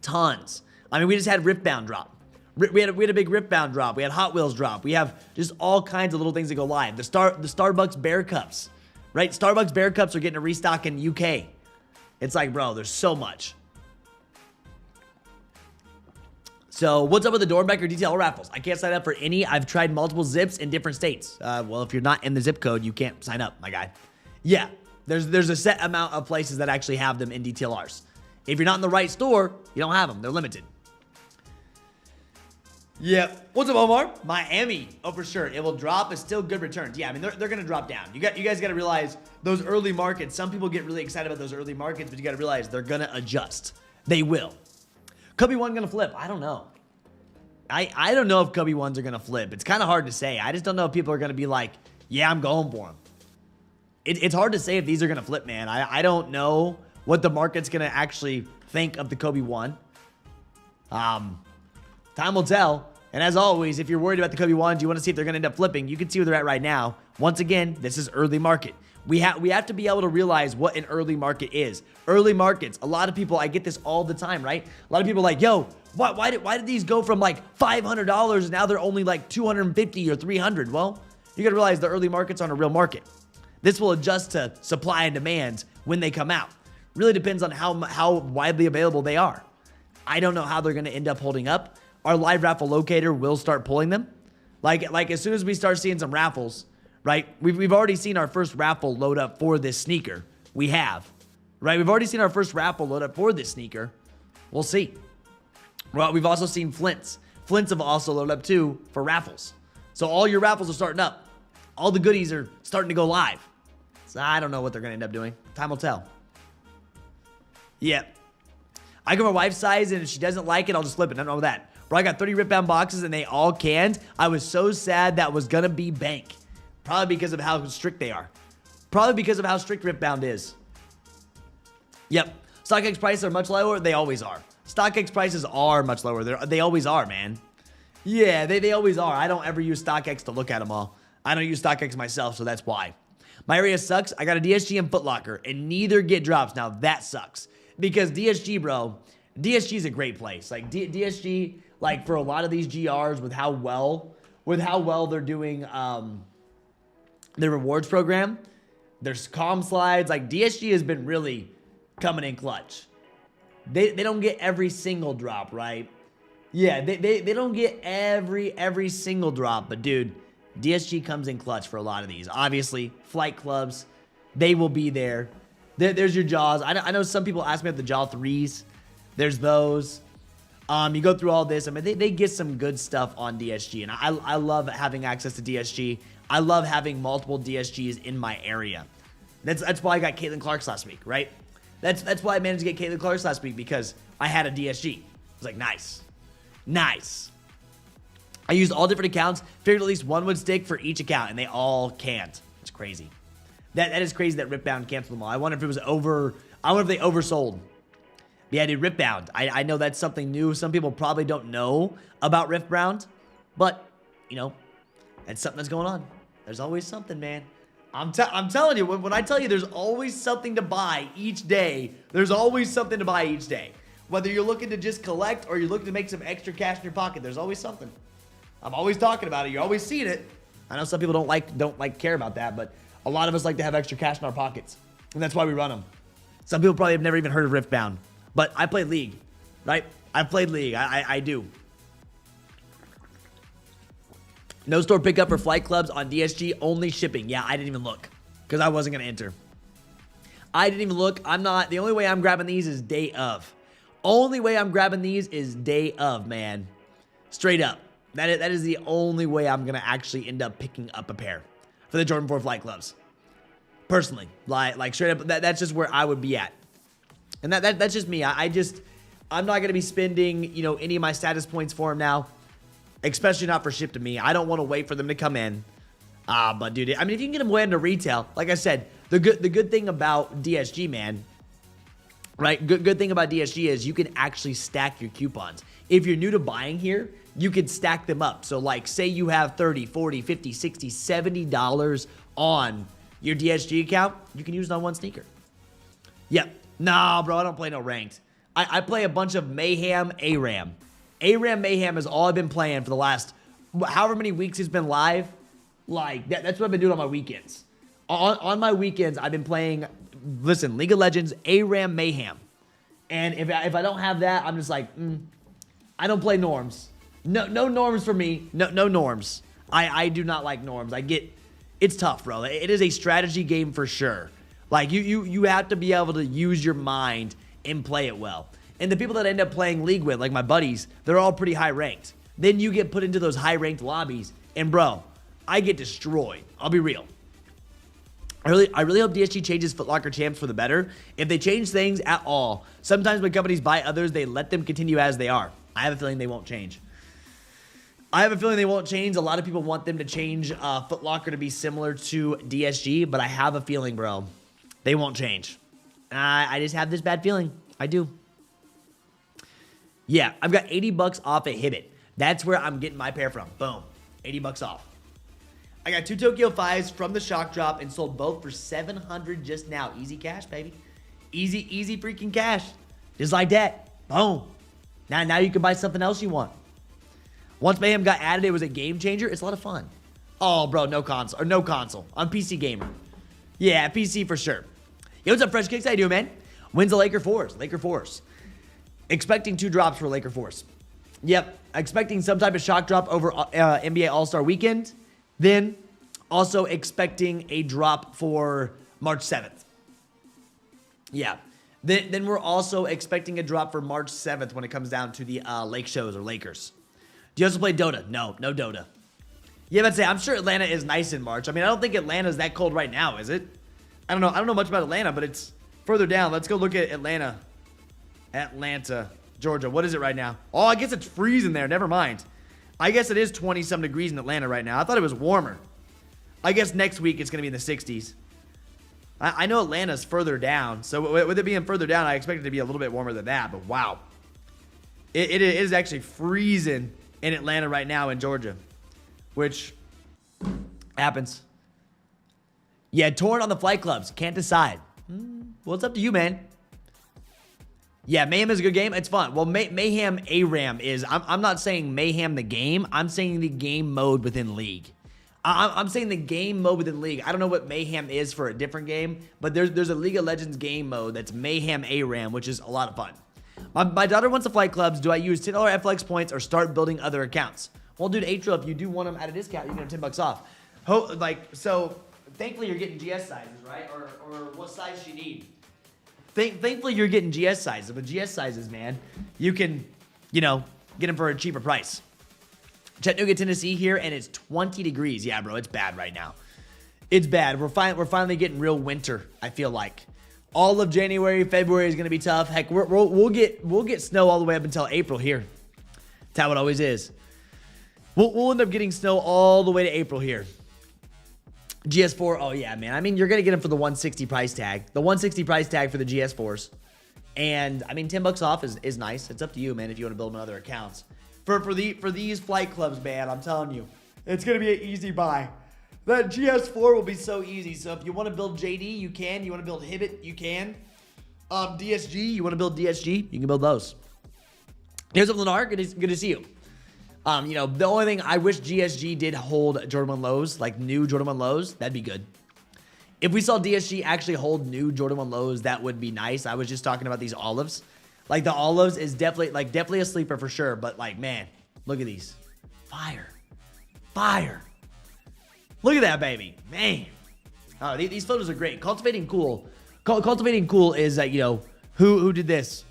Tons. I mean, we just had Riftbound drop. We had a big Riftbound drop. We had Hot Wheels drop. We have just all kinds of little things that go live. The Starbucks Bear Cups, right? Starbucks Bear Cups are getting a restock in UK. It's like, bro, there's so much. So, what's up with the Doorbacker DTL raffles? I can't sign up for any. I've tried multiple zips in different states. Well, if you're not in the zip code, you can't sign up, my guy. Yeah, there's a set amount of places that actually have them in DTLRs. If you're not in the right store, you don't have them. They're limited. Yeah. What's up, Omar? Miami. Oh, for sure. It will drop. It's still good returns. Yeah, I mean, they're going to drop down. You guys got to realize those early markets, some people get really excited about those early markets, but you got to realize they're going to adjust. They will. Cubby 1 gonna flip. I don't know. I don't know if Cubby 1s are gonna flip. It's kind of hard to say. I just don't know if people are gonna be like, yeah, I'm going for them. It's hard to say if these are gonna flip, man. I don't know what the market's gonna actually think of the Cubby 1. Time will tell. And as always, if you're worried about the Cubby 1s, you want to see if they're gonna end up flipping, you can see where they're at right now. Once again, this is early market. We have to be able to realize what an early market is. Early markets, a lot of people, I get this all the time, right? A lot of people are like, yo, why did these go from like $500 and now they're only like $250 or $300? Well, you gotta realize the early markets aren't a real market. This will adjust to supply and demand when they come out. Really depends on how widely available they are. I don't know how they're gonna end up holding up. Our live raffle locator will start pulling them. Like as soon as we start seeing some raffles, right? We've already seen our first raffle load up for this sneaker. We have, right? We've already seen our first raffle load up for this sneaker. We'll see. Well, we've also seen Flints. Flints have also loaded up too for raffles. So all your raffles are starting up. All the goodies are starting to go live. So I don't know what they're going to end up doing. Time will tell. Yeah. I got my wife's size, and if she doesn't like it, I'll just flip it. I don't know that. Bro, I got 30 Ripbound boxes, and they all canned. I was so sad that was going to be bank. Probably because of how strict they are. Probably because of how strict Ripbound is. Yep. StockX prices are much lower. They always are. StockX prices are much lower. They always are, man. Yeah, they always are. I don't ever use StockX to look at them all. I don't use StockX myself, so that's why. My area sucks. I got a DSG and Foot Locker, and neither get drops. Now, that sucks. Because DSG, bro, DSG is a great place. Like, DSG, like, for a lot of these GRs, with how well they're doing, their rewards program, there's comm slides, like DSG has been really coming in clutch. They don't get every single drop, right? Yeah, they don't get every single drop, but dude, DSG comes in clutch for a lot of these. Obviously, flight clubs, they will be there. There's your Jaws. I know some people ask me about the Jaw 3s. There's those. You go through all this. I mean, they get some good stuff on DSG, and I love having access to DSG. I love having multiple DSGs in my area. That's why I got Caitlin Clark's last week, right? That's why I managed to get Caitlin Clark's last week, because I had a DSG. I was like, nice. Nice. I used all different accounts, figured at least one would stick for each account, and they all can't. It's crazy. That is crazy that Ripbound canceled them all. I wonder if it was over. I wonder if they oversold. But yeah, dude, Ripbound. I know that's something new. Some people probably don't know about Ripbound, but, you know, that's something that's going on. There's always something, man. I'm telling you, when I tell you there's always something to buy each day, there's always something to buy each day. Whether you're looking to just collect or you're looking to make some extra cash in your pocket, there's always something. I'm always talking about it. You're always seeing it. I know some people don't care about that, but a lot of us like to have extra cash in our pockets, and that's why we run them. Some people probably have never even heard of Riftbound, but I play League, right? I've played League. I do. No store pickup for flight clubs on DSG, only shipping. Yeah, I didn't even look because I wasn't going to enter. I didn't even look. The only way I'm grabbing these is day of. Only way I'm grabbing these is day of, man. Straight up. That is the only way I'm going to actually end up picking up a pair for the Jordan 4 flight clubs. Personally. Like straight up, that's just where I would be at. And that's just me. I'm not going to be spending, any of my status points for them now. Especially not for ship to me. I don't want to wait for them to come in. But dude, I mean, if you can get them way into retail, like I said, the good thing about DSG, man, right? Good thing about DSG is you can actually stack your coupons. If you're new to buying here, you can stack them up. So like, say you have $30, $40, $50, $60, $70 on your DSG account, you can use it on one sneaker. Yep. Nah, bro, I don't play no ranked. I play a bunch of Mayhem ARAM. ARAM Mayhem is all I've been playing for the last however many weeks it's been live. Like, that's what I've been doing on my weekends. On my weekends, I've been playing, listen, League of Legends, ARAM Mayhem. And if I don't have that, I'm just like, I don't play norms. No norms for me. No norms. I do not like norms. It's tough, bro. It is a strategy game for sure. Like, you have to be able to use your mind and play it well. And the people that I end up playing League with, like my buddies, they're all pretty high ranked. Then you get put into those high ranked lobbies, and bro, I get destroyed. I'll be real. I really hope DSG changes Foot Locker champs for the better. If they change things at all, sometimes when companies buy others, they let them continue as they are. I have a feeling they won't change. A lot of people want them to change Foot Locker to be similar to DSG, but I have a feeling, bro, they won't change. I just have this bad feeling. I do. Yeah, I've got $80 off at Hibbett. That's where I'm getting my pair from. Boom. $80 off. I got 2 Tokyo 5s from the shock drop and sold both for $700 just now. Easy cash, baby. Easy freaking cash. Just like that. Boom. Now you can buy something else you want. Once Mayhem got added, it was a game changer. It's a lot of fun. Oh, bro, no console. I'm PC gamer. Yeah, PC for sure. Yo, what's up, Fresh Kicks? How you doing, man? Wins the Laker Force. Expecting 2 drops for Laker Force. Yep, expecting some type of shock drop over NBA All-Star Weekend. Then also expecting a drop for March 7th. Yeah. Then we're also expecting a drop for March 7th when it comes down to the Lake shows or Lakers. Do you also play Dota? No Dota. Yeah, but I'm sure Atlanta is nice in March. I mean, I don't think Atlanta's that cold right now, is it? I don't know much about Atlanta, but it's further down. Let's go look at Atlanta, Georgia. What is it right now? Oh, I guess it's freezing there. Never mind. I guess it is 20-some degrees in Atlanta right now. I thought it was warmer. I guess next week it's going to be in the 60s. I know Atlanta's further down, so with it being further down, I expect it to be a little bit warmer than that, but wow. It is actually freezing in Atlanta right now in Georgia, which happens. Yeah, torn on the flight clubs. Can't decide. Well, it's up to you, man. Yeah, Mayhem is a good game. It's fun. Well, Mayhem ARAM is... I'm not saying Mayhem the game. I'm saying the game mode within League. I'm saying the game mode within League. I don't know what Mayhem is for a different game, but there's a League of Legends game mode that's Mayhem ARAM, which is a lot of fun. My daughter wants the flight clubs. Do I use $10 FLX points or start building other accounts? Well, dude, Atro, if you do want them at a discount, you can have $10 off. So, thankfully you're getting GS sizes, right? Or what size you need. Thankfully you're getting GS sizes. But GS sizes, man, you can, get them for a cheaper price. Chattanooga, Tennessee here, and it's 20 degrees. Yeah, bro, it's bad right now. It's bad. We're finally getting real winter, I feel like. All of January, February is going to be tough. Heck, we'll get snow all the way up until April here. That's how it always is. We'll end up getting snow all the way to April here. GS4, oh yeah, man. I mean, you're going to get them for the 160 price tag. The 160 price tag for the GS4s. And, I mean, $10 off is nice. It's up to you, man, if you want to build them on other accounts. For these flight clubs, man, I'm telling you, it's going to be an easy buy. That GS4 will be so easy. So if you want to build JD, you can. You want to build Hibbett, you can. DSG, you want to build DSG, you can build those. Here's up, Lenar. Good to see you. The only thing I wish GSG did hold Jordan 1 lows, like new Jordan 1 lows, that'd be good. If we saw DSG actually hold new Jordan 1 lows, that would be nice. I was just talking about these olives. Like the olives is definitely a sleeper for sure. But like, man, look at these. Fire. Fire. Look at that, baby. Man. Oh, these photos are great. Cultivating Cool. Cultivating Cool is that, who did this?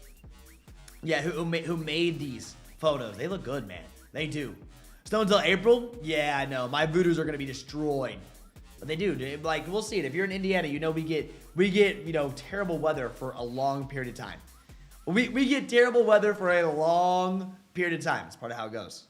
Yeah, who made these photos? They look good, man. They do. Still until April? Yeah, I know. My voodoos are going to be destroyed. But they do. Like, we'll see it. If you're in Indiana, we get, terrible weather for a long period of time. We get terrible weather for a long period of time. It's part of how it goes.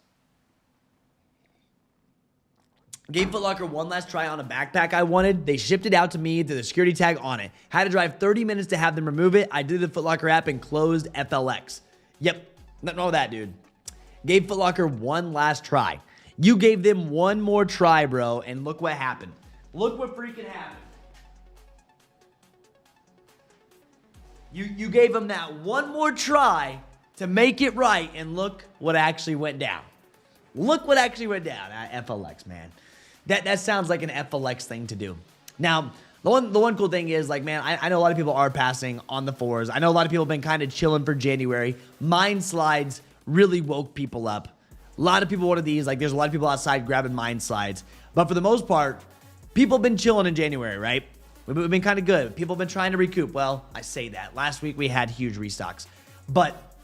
Gave Foot Locker one last try on a backpack I wanted. They shipped it out to me with the security tag on it. Had to drive 30 minutes to have them remove it. I did the Foot Locker app and closed FLX. Yep, nothing wrong with that, dude. Gave Foot Locker one last try. You gave them one more try, bro, and look what happened. Look what freaking happened. You gave them that one more try to make it right, and look what actually went down. Look what actually went down at FLX, man. That sounds like an FLX thing to do. Now, the one cool thing is, like, man, I know a lot of people are passing on the 4s. I know a lot of people have been kind of chilling for January. Mind slides really woke people up. A lot of people wanted these. Like, there's a lot of people outside grabbing mind slides. But for the most part, people have been chilling in January, right? We've been kind of good. People have been trying to recoup. Well, I say that. Last week we had huge restocks. But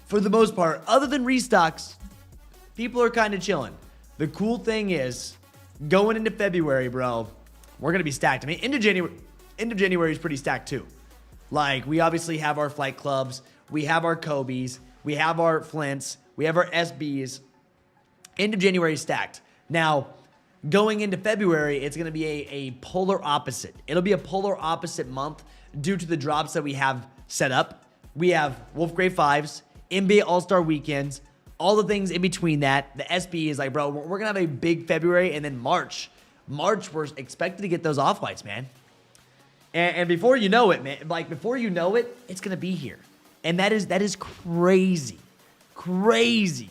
for the most part, other than restocks, people are kind of chilling. The cool thing is, going into February, bro, we're going to be stacked. I mean, end of January is pretty stacked too. Like, we obviously have our flight clubs. We have our Ckds. We have our Flints. We have our SBs. End of January is stacked. Now, going into February, it's going to be a polar opposite. It'll be a polar opposite month due to the drops that we have set up. We have Wolf Grey 5s, NBA All-Star Weekends, all the things in between that. The SB is like, bro, we're going to have a big February, and then March, we're expected to get those off-whites, man. And before you know it, man, it's going to be here. And that is crazy. Crazy.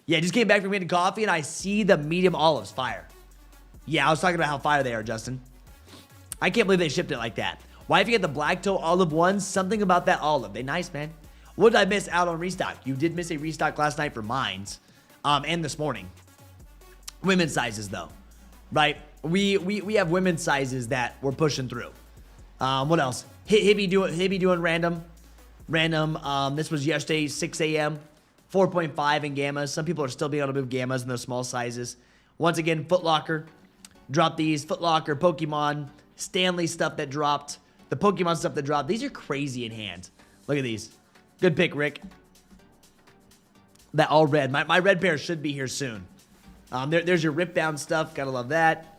Yeah, just came back from getting coffee, and I see the medium olives. Fire. Yeah, I was talking about how fire they are, Justin. I can't believe they shipped it like that. Why, if you get the black toe olive ones, something about that olive. They nice, man. What did I miss out on restock? You did miss a restock last night for mines, and this morning. Women's sizes, though, right? We have women's sizes that we're pushing through. What else? Hibby doing random. This was yesterday, 6 a.m. 4.5 in gammas. Some people are still being able to move gammas in those small sizes. Once again, Foot Locker. Drop these. Foot Locker, Pokemon, Stanley stuff that dropped. The Pokemon stuff that dropped. These are crazy in hand. Look at these. Good pick, Rick. That all red. My red pair should be here soon. There's your rip down stuff. Gotta love that.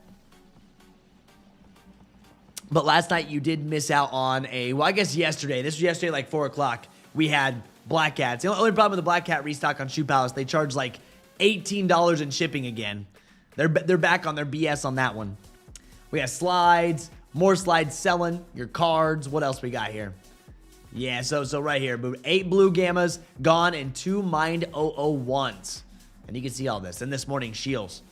But last night you did miss out on I guess yesterday. This was yesterday, like 4 o'clock. We had Black Cats. The only problem with the Black Cat restock on Shoe Palace, they charge like $18 in shipping again. They're back on their BS on that one. We have slides, more slides selling, your cards. What else we got here? Yeah, so right here, 8 blue gammas gone and 2 mined 001s. And you can see all this. And this morning, Shields.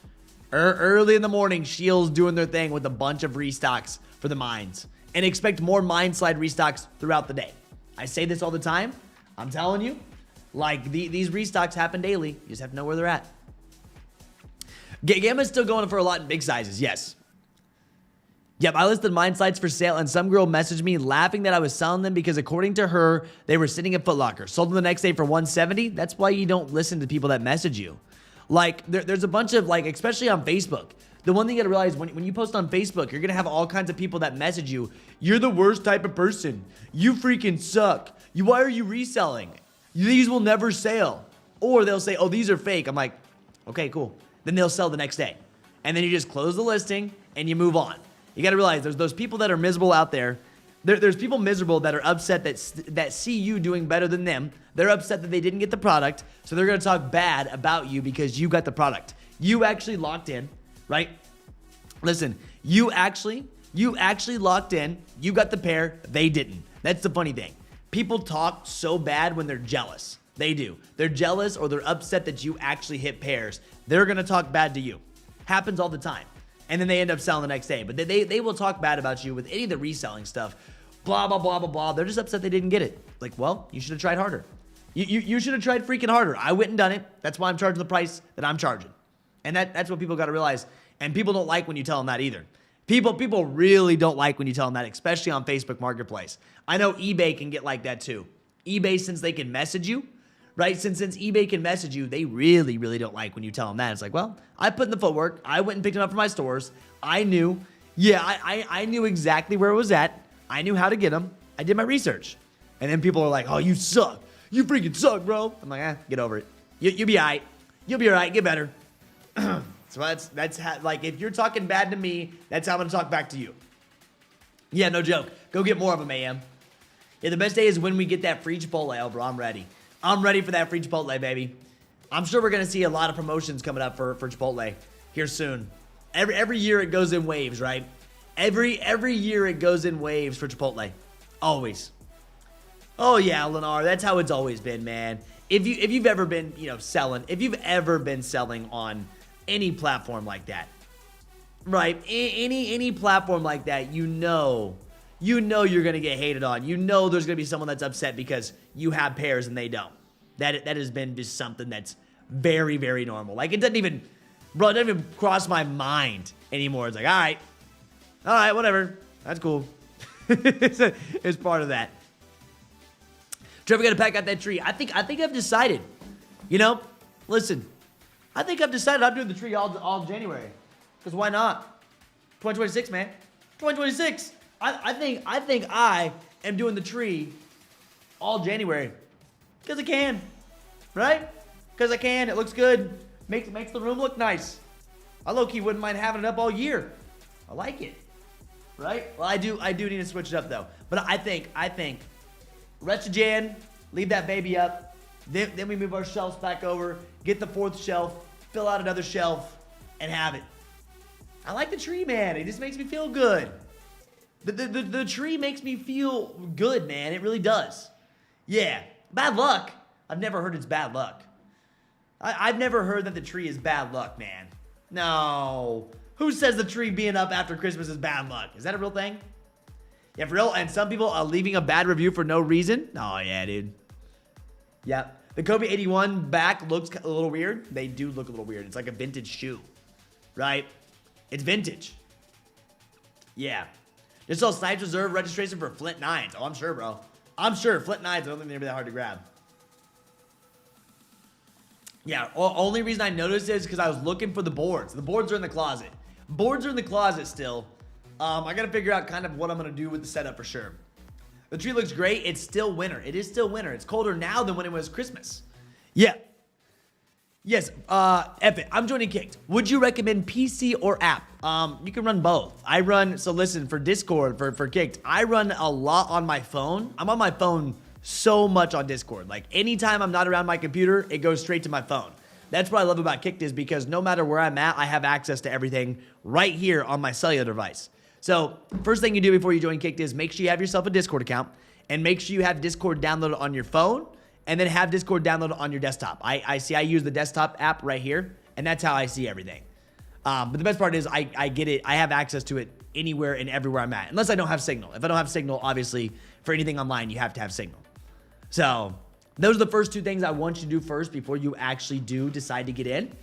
Early in the morning, Shields doing their thing with a bunch of restocks for the mines. And expect more mine slide restocks throughout the day. I say this all the time. I'm telling you, like, these restocks happen daily. You just have to know where they're at. Gamma's still going for a lot in big sizes, yes. Yep, I listed mine slides for sale, and some girl messaged me laughing that I was selling them because according to her, they were sitting at Foot Locker. Sold them the next day for $170. That's why you don't listen to people that message you. Like, there's a bunch of, like, especially on Facebook. The one thing you gotta realize, when you post on Facebook, you're gonna have all kinds of people that message you. You're the worst type of person. You freaking suck. Why are you reselling? These will never sell. Or they'll say, oh, these are fake. I'm like, okay, cool. Then they'll sell the next day. And then you just close the listing and you move on. You got to realize there's those people that are miserable out there. There's people miserable that are upset that see you doing better than them. They're upset that they didn't get the product. So they're going to talk bad about you because you got the product. You actually locked in, right? Listen, you actually locked in. You got the pair. They didn't. That's the funny thing. People talk so bad when they're jealous. They do. They're jealous or they're upset that you actually hit pairs. They're going to talk bad to you. Happens all the time. And then they end up selling the next day. But they will talk bad about you with any of the reselling stuff. Blah, blah, blah, blah, blah. They're just upset they didn't get it. Like, well, you should have tried harder. You should have tried freaking harder. I went and done it. That's why I'm charging the price that I'm charging. And that's what people got to realize. And people don't like when you tell them that either. People really don't like when you tell them that, especially on Facebook Marketplace. I know eBay can get like that too. eBay, since they can message you, right? Since eBay can message you, they really, really don't like when you tell them that. It's like, well, I put in the footwork. I went and picked it up from my stores. I knew. Yeah, I knew exactly where it was at. I knew how to get them. I did my research. And then people are like, oh, you suck. You freaking suck, bro. I'm like, get over it. You'll be all right. You'll be all right. Get better. So that's how, like, if you're talking bad to me, that's how I'm going to talk back to you. Yeah, no joke. Go get more of them, AM. Yeah, the best day is when we get that free Chipotle. Oh, bro, I'm ready. I'm ready for that free Chipotle, baby. I'm sure we're going to see a lot of promotions coming up for Chipotle here soon. Every year it goes in waves, right? Every year it goes in waves for Chipotle. Always. Oh, yeah, Lennar, that's how it's always been, man. If you've ever been, selling, if you've ever been selling on any platform like that, right? Any platform like that, you know you're going to get hated on. You know there's going to be someone that's upset because you have pairs and they don't. That has been just something that's very, very normal. Like, it doesn't even cross my mind anymore. It's like, all right, whatever. That's cool. It's part of that. Trevor got to pack out that tree. I think I've decided. Listen. I think I've decided I'm doing the tree all January. Because why not? 2026, man. 2026. I think I am doing the tree all January. Because I can. Right? Because I can. It looks good. Makes the room look nice. I low-key wouldn't mind having it up all year. I like it. Right? Well, I do need to switch it up, though. But I think rest of Jan, leave that baby up. Then we move our shelves back over, get the fourth shelf, fill out another shelf, and have it. I like the tree, man. It just makes me feel good. The tree makes me feel good, man. It really does. Yeah. Bad luck. I've never heard it's bad luck. I've never heard that the tree is bad luck, man. No. Who says the tree being up after Christmas is bad luck? Is that a real thing? Yeah, for real. And some people are leaving a bad review for no reason. Oh, yeah, dude. Yeah. The Kobe 81 back looks a little weird. They do look a little weird. It's like a vintage shoe, right? It's vintage. Yeah. Just saw Snipes Reserve registration for Flint 9s. Oh, I'm sure, bro. I'm sure. Flint 9s, I don't think they're that hard to grab. Yeah, only reason I noticed is because I was looking for the boards. The boards are in the closet. Boards are in the closet still. I got to figure out kind of what I'm going to do with the setup for sure. The tree looks great. It's still winter. It is still winter. It's colder now than when it was Christmas. Yeah. Yes, F it. I'm joining Kckd. Would you recommend PC or app? You can run both. So listen, for Discord, for Kckd, I run a lot on my phone. I'm on my phone so much on Discord. Like, anytime I'm not around my computer, it goes straight to my phone. That's what I love about Kckd, is because no matter where I'm at, I have access to everything right here on my cellular device. So, first thing you do before you join Kckd is make sure you have yourself a Discord account, and make sure you have Discord downloaded on your phone, and then have Discord downloaded on your desktop. I use the desktop app right here, and that's how I see everything. But the best part is I get it. I have access to it anywhere and everywhere I'm at, unless I don't have signal. If I don't have signal, obviously, for anything online, you have to have signal. So, those are the first two things I want you to do first before you actually do decide to get in.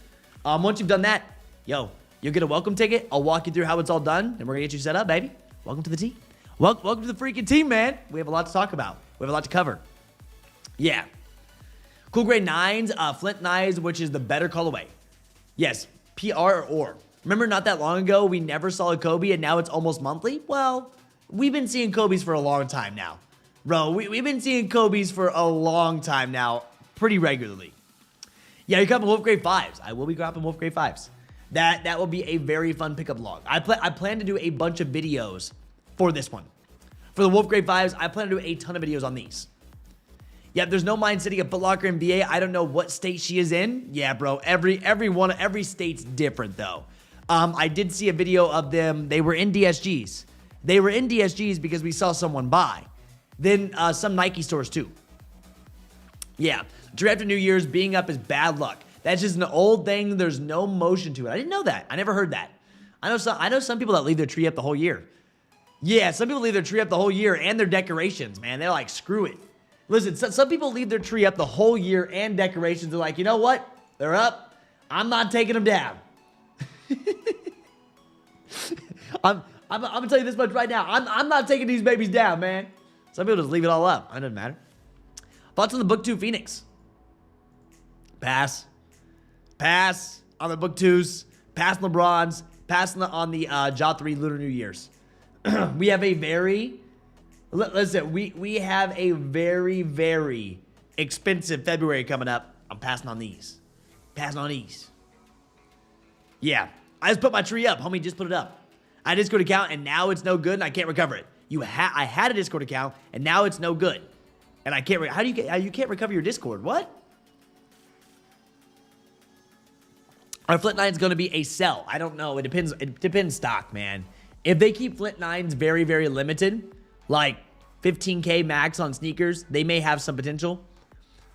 Once you've done that, you'll get a welcome ticket. I'll walk you through how it's all done, and we're going to get you set up, baby. Welcome to the team. Welcome to the freaking team, man. We have a lot to talk about. We have a lot to cover. Yeah. Cool grade 9s, Flint 9s, which is the better colorway. Yes, PR or. Remember not that long ago, we never saw a Kobe, and now it's almost monthly? Well, we've been seeing Kobe's for a long time now. Bro, we've been seeing Kobe's for a long time now, pretty regularly. Yeah, you're grabbing Wolf Grade 5s. I will be grabbing Wolf Grade 5s. That will be a very fun pickup log. I plan to do a bunch of videos for this one. For the Wolf Grade 5s, I plan to do a ton of videos on these. Yeah, there's no mind sitting at Foot Locker in VA. I don't know what state she is in. Yeah, bro, every state's different, though. I did see a video of them. They were in DSGs. They were in DSGs because we saw someone buy. Then some Nike stores, too. Yeah. Tree after New Year's being up is bad luck. That's just an old thing. There's no motion to it. I didn't know that. I never heard that. I know some people that leave their tree up the whole year. Yeah, some people leave their tree up the whole year and their decorations, man. They're like, screw it. Listen, some people leave their tree up the whole year and decorations. They're like, you know what? They're up. I'm not taking them down. I'm gonna tell you this much right now. I'm not taking these babies down, man. Some people just leave it all up. It doesn't matter. Thoughts on the Book 2 Phoenix? Pass. Pass on the Book 2s. Pass on LeBrons. Pass on the Jaw 3 Lunar New Year's. We have a very... Listen, we have a very, very expensive February coming up. I'm passing on these. Passing on these. Yeah. I just put my tree up. Homie, just put it up. I had a Discord account, and now it's no good, and I can't recover it. I had a Discord account, and now it's no good. And I can't... How do you get... You can't recover your Discord? What? Our Flint 9 is going to be a sell. I don't know. It depends stock, man. If they keep Flint 9s very, very limited, like 15K max on sneakers, they may have some potential.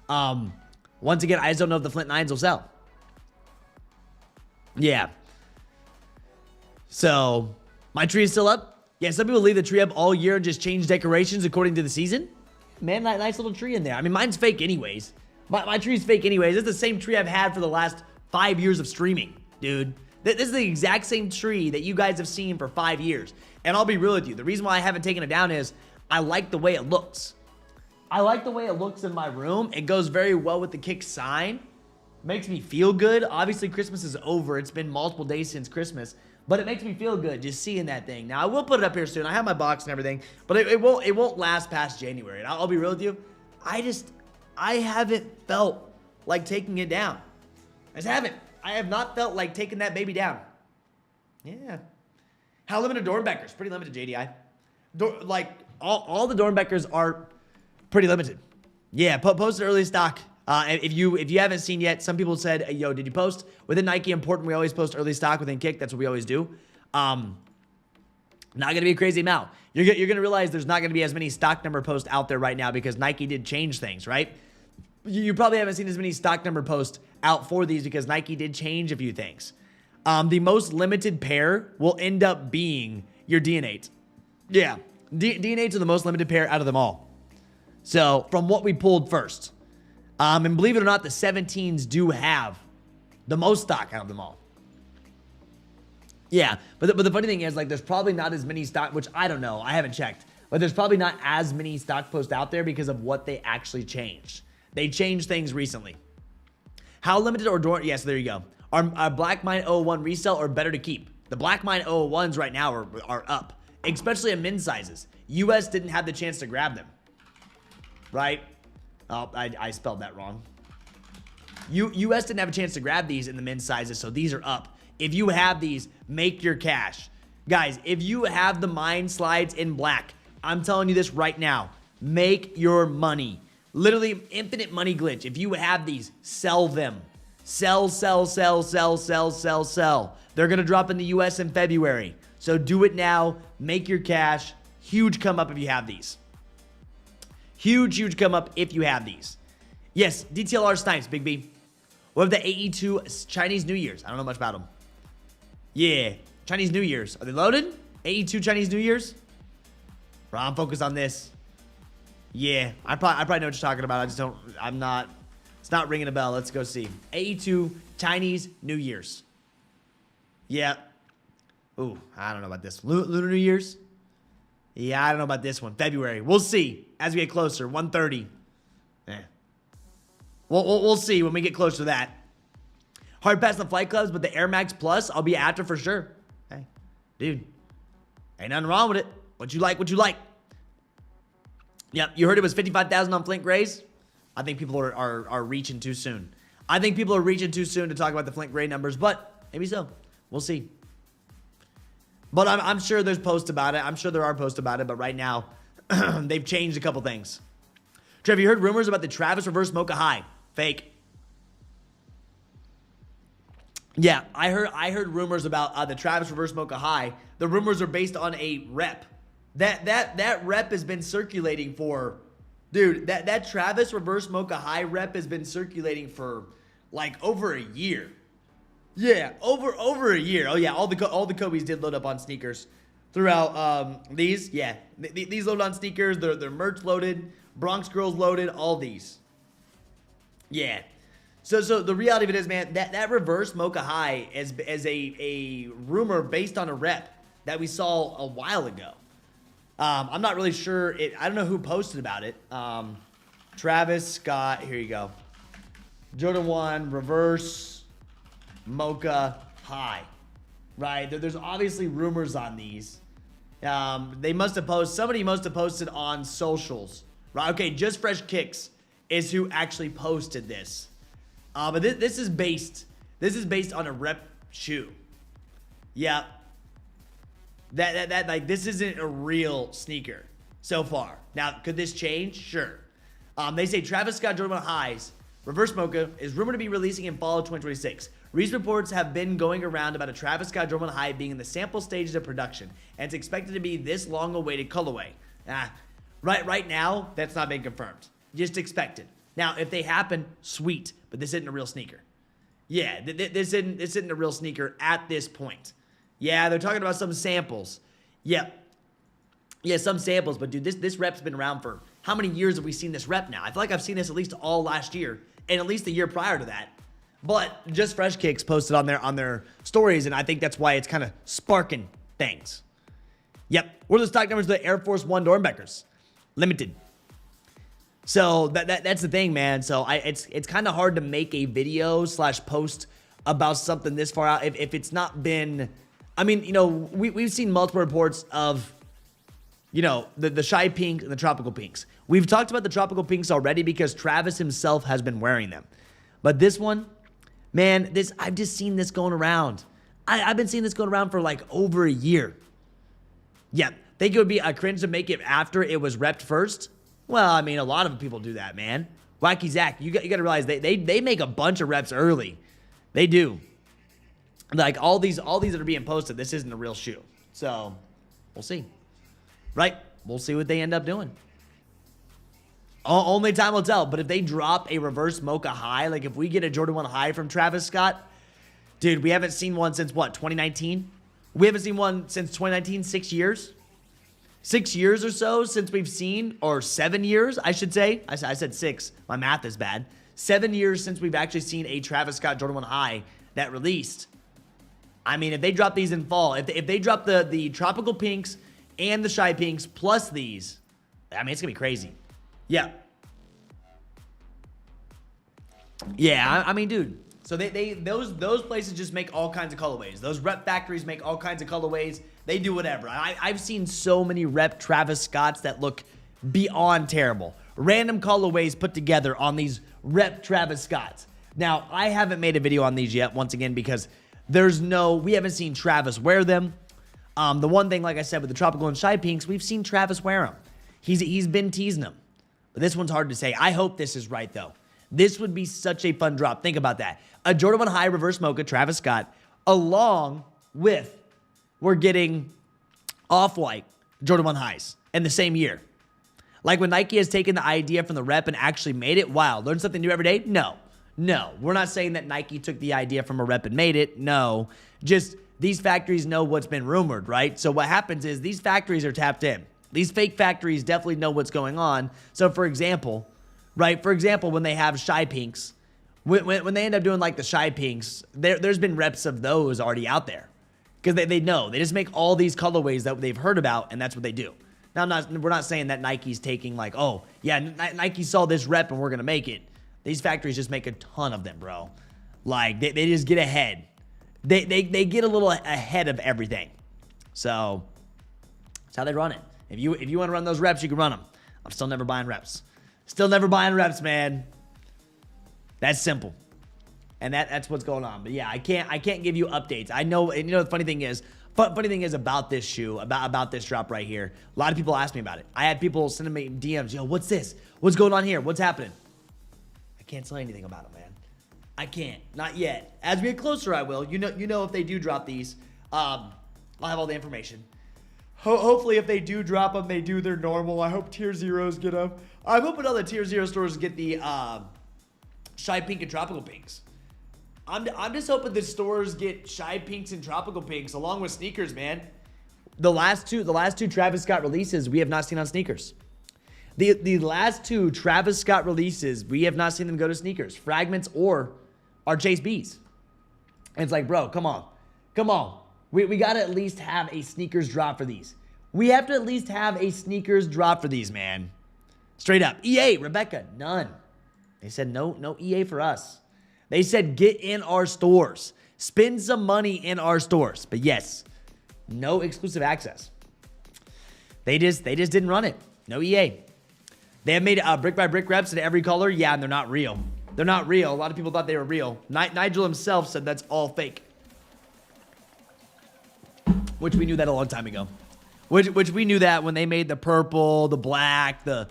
Once again, I just don't know if the Flint 9s will sell. Yeah. So, my tree is still up. Yeah, some people leave the tree up all year and just change decorations according to the season. Man, that nice little tree in there. I mean, mine's fake anyways. My tree's fake anyways. It's the same tree I've had for the last 5 years of streaming, dude. This is the exact same tree that you guys have seen for 5 years. And I'll be real with you. The reason why I haven't taken it down is I like the way it looks. I like the way it looks in my room. It goes very well with the Kckd sign. Makes me feel good. Obviously, Christmas is over. It's been multiple days since Christmas. But it makes me feel good just seeing that thing. Now, I will put it up here soon. I have my box and everything. But it won't last past January. And I'll be real with you. I haven't felt like taking it down. I just haven't. I have not felt like taking that baby down. Yeah. How limited Dornbeckers? Pretty limited, JDI. All the Dornbeckers are pretty limited. Yeah, posted early stock. If you haven't seen yet, some people said, yo, did you post? Within Nike Important, we always post early stock. Within Kckd, that's what we always do. Not going to be a crazy amount. You're going to realize there's not going to be as many stock number posts out there right now because Nike did change things, right? You probably haven't seen as many stock number posts out for these because Nike did change a few things. The most limited pair will end up being your DNA8s. Yeah, DNA8s are the most limited pair out of them all. So, from what we pulled first. And believe it or not, the 17s do have the most stock out of them all. Yeah, but the funny thing is, like, there's probably not as many stock, which I don't know. I haven't checked. But there's probably not as many stock posts out there because of what they actually changed. They changed things recently. How limited or dormant? Yes, there you go. Are Black Mine 001 resell or better to keep? The Black Mine 001s right now are up, especially in men's sizes. US didn't have the chance to grab them. Right? Oh, I spelled that wrong. US didn't have a chance to grab these in the men's sizes, so these are up. If you have these, make your cash. Guys, if you have the Mine slides in black, I'm telling you this right now. Make your money. Literally, infinite money glitch. If you have these, sell them. Sell, sell, sell, sell, sell, sell, sell. They're going to drop in the US in February. So do it now. Make your cash. Huge come up if you have these. Huge, huge come up if you have these. Yes, DTLR Snipes, Big B. What have the AE2 Chinese New Year's? I don't know much about them. Yeah, Chinese New Year's. Are they loaded? AE2 Chinese New Year's? Bro, I'm focused on this. Yeah, I probably know what you're talking about. It's not ringing a bell. Let's go see. AE2 Chinese New Year's. Yeah. Ooh, I don't know about this. Lunar New Year's? Yeah, I don't know about this one. February. We'll see as we get closer. 1:30. We'll see when we get closer to that. Hard pass the flight clubs, but the Air Max Plus, I'll be after for sure. Hey, dude, ain't nothing wrong with it. What you like, what you like. Yep, you heard it was 55,000 on Flint Grays. I think people are reaching too soon. I think people are reaching too soon to talk about the Flint Gray numbers, but maybe so. We'll see. But I'm sure there's posts about it. I'm sure there are posts about it, but right now, they've changed a couple things. Trev, you heard rumors about the Travis Reverse Mocha High. Fake. Yeah, I heard rumors about the Travis Reverse Mocha High. The rumors are based on a rep. That rep has been circulating for Dude, that Travis reverse mocha high rep has been circulating for like over a year. Yeah, over a year. Oh yeah, all the Kobe's did load up on sneakers throughout these. Yeah, these load on sneakers. They're merch loaded, Bronx girls loaded, all these. Yeah. So the reality of it is, man, that reverse mocha high as a rumor based on a rep that we saw a while ago. I'm not really sure. I don't know who posted about it. Travis Scott. Here you go. Jordan 1 reverse mocha high. Right. There's obviously rumors on these. They must have posted. Somebody must have posted on socials. Right. Okay. Just Fresh Kicks is who actually posted this. But this is based on a rep shoe. Yeah. That like this isn't a real sneaker so far. Now, could this change? Sure. They say Travis Scott Jordan 1 highs reverse mocha is rumored to be releasing in fall of 2026. Recent reports have been going around about a Travis Scott Jordan 1 high being in the sample stages of production, and it's expected to be this long-awaited colorway. Right now, that's not been confirmed. Just expected. Now, if they happen, sweet, but this isn't a real sneaker. Yeah, this isn't a real sneaker at this point. Yeah, they're talking about some samples. Yeah, some samples, but dude, this rep's been around for how many years have we seen this rep now? I feel like I've seen this at least all last year and at least the year prior to that. But just Fresh Kicks posted on their stories, and I think that's why it's kind of sparking things. Yep, what are the stock numbers of the Air Force One Dornbeckers? Limited. So that's the thing, man. So it's kind of hard to make a video / post about something this far out if it's not been. I mean, you know, we've seen multiple reports of, you know, the shy pink and the tropical pinks. We've talked about the tropical pinks already because Travis himself has been wearing them. But this one, man, I've just seen this going around. I've been seeing this going around for like over a year. Yeah, think it would be a cringe to make it after it was repped first? Well, I mean, a lot of people do that, man. Wacky Zach, you got to realize they make a bunch of reps early. They do. Like all these that are being posted, this isn't a real shoe. So we'll see. Right? We'll see what they end up doing. Only time will tell. But if they drop a reverse mocha high, like if we get a Jordan 1 high from Travis Scott, dude, we haven't seen one since what, 2019? We haven't seen one since 2019, 6 years? 6 years or so since we've seen, or 7 years, I should say. I said 6. My math is bad. 7 years since we've actually seen a Travis Scott Jordan 1 high that released. I mean, if they drop these in fall, if they drop the tropical pinks and the shy pinks plus these, I mean, it's going to be crazy. Yeah. Yeah, I mean, dude. So those places just make all kinds of colorways. Those rep factories make all kinds of colorways. They do whatever. I've seen so many rep Travis Scotts that look beyond terrible. Random colorways put together on these rep Travis Scotts. Now, I haven't made a video on these yet, once again, because we haven't seen Travis wear them. The one thing, like I said, with the tropical and shy pinks, we've seen Travis wear them. He's been teasing them. But this one's hard to say. I hope this is right, though. This would be such a fun drop. Think about that. A Jordan 1 high reverse mocha, Travis Scott, along with we're getting Off-White Jordan 1 highs in the same year. Like when Nike has taken the idea from the rep and actually made it. Wow, learn something new every day? No, we're not saying that Nike took the idea from a rep and made it. No, just these factories know what's been rumored, right? So what happens is these factories are tapped in. These fake factories definitely know what's going on. So for example, when they have shy pinks, when they end up doing like the shy pinks, there's been reps of those already out there. Because they know. They just make all these colorways that they've heard about, and that's what they do. Now, we're not saying that Nike's taking like, oh, yeah, Nike saw this rep and we're going to make it. These factories just make a ton of them, bro. Like, they just get ahead. They get a little ahead of everything. So, that's how they run it. If you want to run those reps, you can run them. I'm still never buying reps. Still never buying reps, man. That's simple. And that's what's going on. But yeah, I can't give you updates. I know, and you know the funny thing is about this shoe, about this drop right here. A lot of people ask me about it. I had people sending me DMs, yo, what's this? What's going on here? What's happening? I can't tell you anything about it, man. I can't. Not yet. As we get closer, I will. You know if they do drop these, I'll have all the information. Hopefully, if they do drop them, they do their normal. I hope tier zeros get them. I'm hoping all the tier zero stores get the shy pink and tropical pinks. I'm just hoping the stores get shy pinks and tropical pinks along with sneakers, man. The last two Travis Scott releases we have not seen on sneakers. The last two Travis Scott releases we have not seen them go to sneakers, fragments or our Chase B's. And it's like, bro, come on. We got to at least have a sneakers drop for these. We have to at least have a sneakers drop for these, man. Straight up. EA, Rebecca, none. They said no EA for us. They said get in our stores. Spend some money in our stores. But yes, no exclusive access. They just didn't run it. No EA. They have made brick by brick reps in every color. Yeah, and they're not real. They're not real. A lot of people thought they were real. Nigel himself said that's all fake. Which we knew that a long time ago. Which we knew that when they made the purple, the black, the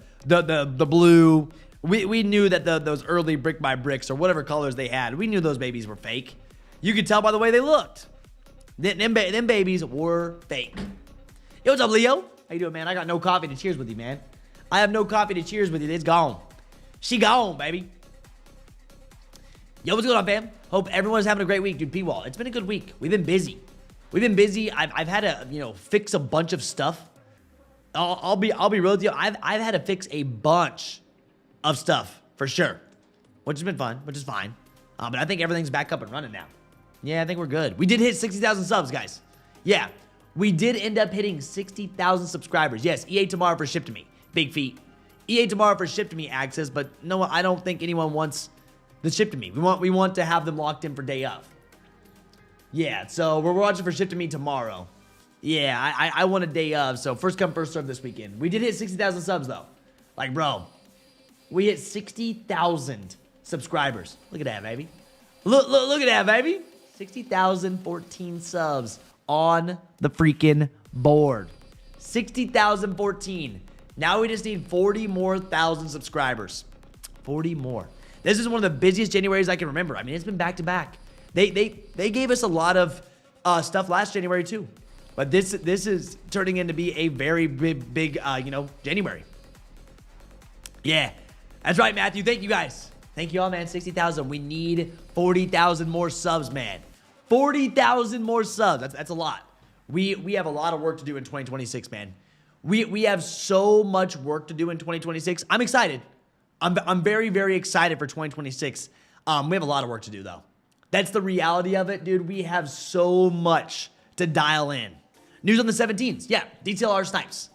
blue. We knew that those early brick by bricks or whatever colors they had, we knew those babies were fake. You could tell by the way they looked. Them babies were fake. Hey, what's up, Leo? How you doing, man? I got no coffee to cheers with you, man. I have no coffee to cheers with you. It's gone. She gone, baby. Yo, what's going on, fam? Hope everyone's having a great week, dude. P-Wall, it's been a good week. We've been busy. I've had to, fix a bunch of stuff. I'll be real with you. I've had to fix a bunch of stuff for sure, which has been fun, which is fine. But I think everything's back up and running now. Yeah, I think we're good. We did hit 60,000 subs, guys. Yeah, we did end up hitting 60,000 subscribers. Yes, EA tomorrow for Ship to Me. Big feat. EA tomorrow for Ship to Me access, but no, I don't think anyone wants the Ship to Me. We want to have them locked in for day of. Yeah, so we're watching for Ship to Me tomorrow. Yeah, I want a day of, so first come, first serve this weekend. We did hit 60,000 subs, though. Like, bro, we hit 60,000 subscribers. Look at that, baby. Look at that, baby. 60,014 subs on the freaking board. 60,014. Now we just need 40 more thousand subscribers. 40 more. This is one of the busiest Januaries I can remember. I mean, it's been back to back. They gave us a lot of stuff last January too, but this is turning into be a very big January. Yeah, that's right, Matthew. Thank you guys. Thank you all, man. 60,000. We need 40,000 more subs, man. 40,000 more subs. That's a lot. We have a lot of work to do in 2026, man. We have so much work to do in 2026. I'm excited. I'm very, very excited for 2026. We have a lot of work to do though. That's the reality of it, dude. We have so much to dial in. News on the 17s. Yeah, DTLR snipes.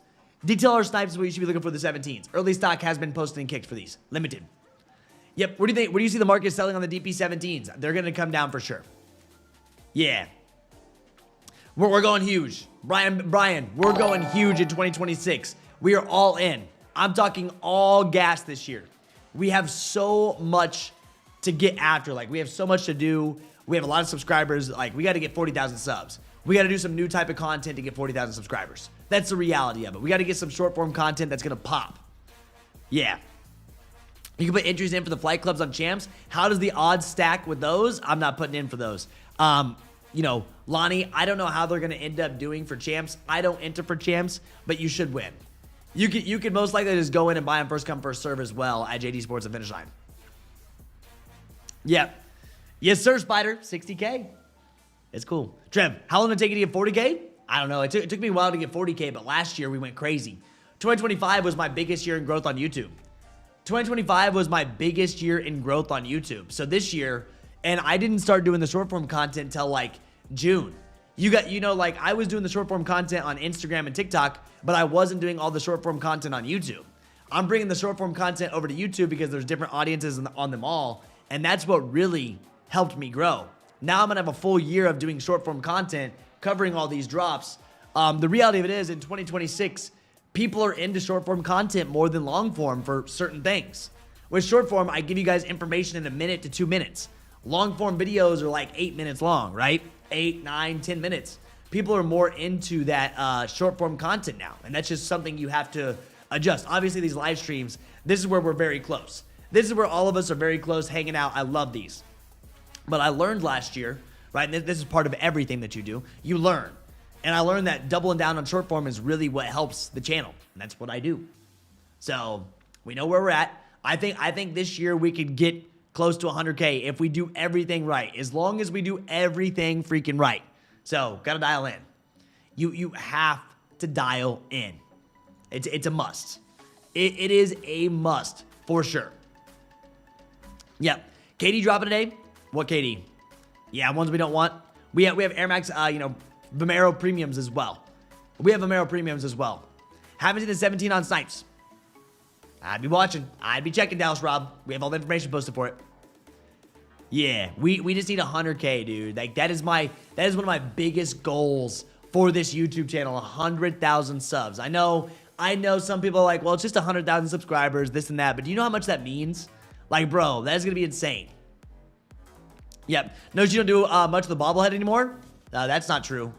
DTLR snipes is what you should be looking for the 17s. Early stock has been posted and kicked for these. Limited. Yep, what do you think? Where do you see the market selling on the DP17s? They're going to come down for sure. Yeah. We're going huge. Brian, we're going huge in 2026. We are all in. I'm talking all gas this year. We have so much to get after. Like, we have so much to do. We have a lot of subscribers. Like, we got to get 40,000 subs. We got to do some new type of content to get 40,000 subscribers. That's the reality of it. We got to get some short form content that's going to pop. Yeah. You can put entries in for the flight clubs on champs. How does the odds stack with those? I'm not putting in for those. Lonnie, I don't know how they're going to end up doing for champs. I don't enter for champs, but you should win. You could most likely just go in and buy them first come, first serve as well at JD Sports and Finish Line. Yep. Yes, sir, Spider. 60K. It's cool. Trev, how long did it take you to get 40K? I don't know. It took me a while to get 40K, but last year we went crazy. 2025 was my biggest year in growth on YouTube. 2025 was my biggest year in growth on YouTube. So this year, and I didn't start doing the short form content till like June. I was doing the short form content on Instagram and TikTok, but I wasn't doing all the short form content on YouTube. I'm bringing the short form content over to YouTube because there's different audiences on them all. And that's what really helped me grow. Now I'm going to have a full year of doing short form content, covering all these drops. The reality of it is in 2026, people are into short form content more than long form for certain things. With short form, I give you guys information in a minute to 2 minutes. Long form videos are like 8 minutes long, right? 8, 9, 10 minutes. People are more into that short form content now. And that's just something you have to adjust. Obviously, these live streams, this is where we're very close. This is where all of us are very close, hanging out. I love these. But I learned last year, right? And this is part of everything that you do. You learn. And I learned that doubling down on short form is really what helps the channel. And that's what I do. So we know where we're at. I think this year we could get close to 100K if we do everything right. As long as we do everything freaking right. So gotta dial in. You have to dial in. It's a must. It is a must for sure. Yep. Kckd dropping today. What Kckd? Yeah, ones we don't want. We have Air Max, Vomero premiums as well. We have Vomero premiums as well. Haven't seen the 17 on Snipes. I'd be watching. I'd be checking, Dallas Rob. We have all the information posted for it. Yeah, we just need 100K, dude. Like that is one of my biggest goals for this YouTube channel. 100,000 subs. I know some people are like, well, it's just 100,000 subscribers, this and that. But do you know how much that means? Like, bro, that is gonna be insane. Yep. Notice you don't do much of the bobblehead anymore. That's not true.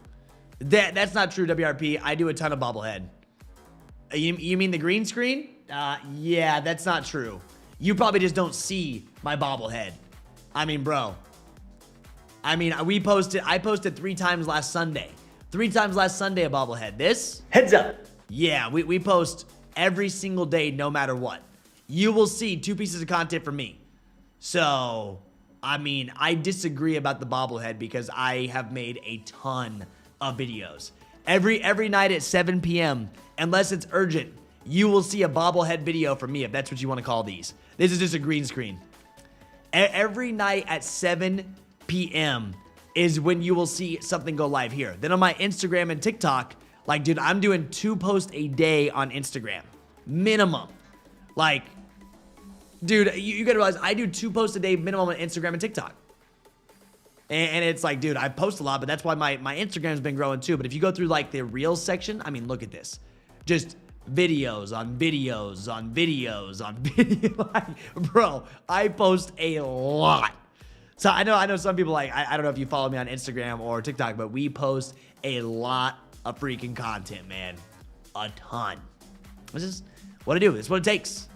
That's not true, WRP. I do a ton of bobblehead. You mean the green screen? Yeah, that's not true. You probably just don't see my bobblehead. I mean, bro. I posted 3 times last Sunday. 3 times last Sunday a bobblehead. This? Heads up. Yeah, we post every single day no matter what. You will see 2 pieces of content from me. So, I mean, I disagree about the bobblehead because I have made a ton of videos. Every night at 7 p.m., unless it's urgent, you will see a bobblehead video from me, if that's what you want to call these. This is just a green screen. Every night at 7 p.m. is when you will see something go live here. Then on my Instagram and TikTok, like, dude, I'm doing 2 posts a day on Instagram. Minimum. Like, dude, you gotta realize I do 2 posts a day minimum on Instagram and TikTok. And it's like, dude, I post a lot, but that's why my Instagram's been growing too. But if you go through like the Reels section, I mean, look at this. Just videos on videos on videos on video. Like, bro, I post a lot. So I know some people like, I don't know if you follow me on Instagram or TikTok, but we post a lot of freaking content, man. A ton. This is what I do. It's what it takes.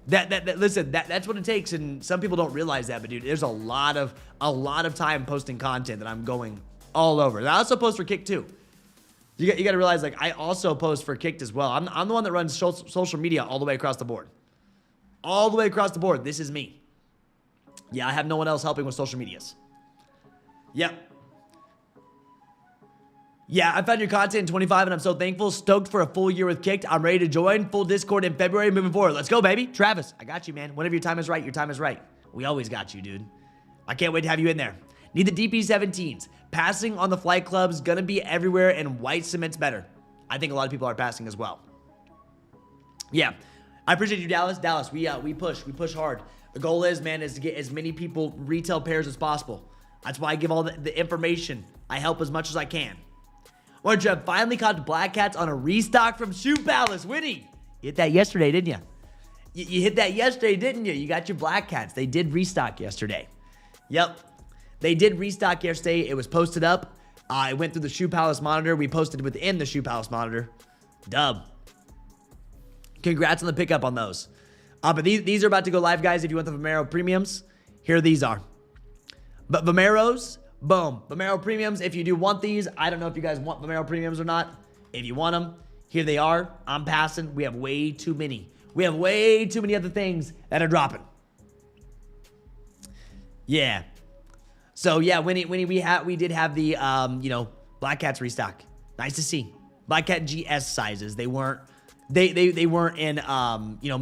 Listen, that's what it takes, and some people don't realize that, but dude, there's a lot of time posting content that I'm going all over. And I also post for Kckd too. You got to realize, like, I also post for Kckd as well. I'm the one that runs social media all the way across the board. All the way across the board. This is me. Yeah, I have no one else helping with social medias. Yep. Yeah, I found your content in 25 and I'm so thankful. Stoked for a full year with Kckd. I'm ready to join. Full Discord in February moving forward. Let's go, baby. Travis, I got you, man. Whenever your time is right, your time is right. We always got you, dude. I can't wait to have you in there. Need the DP17s. Passing on the flight club's gonna be everywhere and white cement's better. I think a lot of people are passing as well. Yeah, I appreciate you, Dallas. Dallas, we push hard. The goal is, man, is to get as many people retail pairs as possible. That's why I give all the information. I help as much as I can. Orange Trev finally caught Black Cats on a restock from Shoe Palace. Winnie, you hit that yesterday, didn't you? You hit that yesterday, didn't you? You got your Black Cats. They did restock yesterday. Yep. They did restock yesterday. It was posted up. I went through the Shoe Palace monitor. We posted within the Shoe Palace monitor. Dub. Congrats on the pickup on those. But these are about to go live, guys. If you want the Vomero premiums, here these are. But Vomeros, boom. Vomero premiums, if you do want these, I don't know if you guys want Vomero premiums or not. If you want them, here they are. I'm passing. We have way too many. We have way too many other things that are dropping. Yeah. So yeah, Winnie, we did have the Black Cats restock. Nice to see. Black Cat GS sizes. They weren't in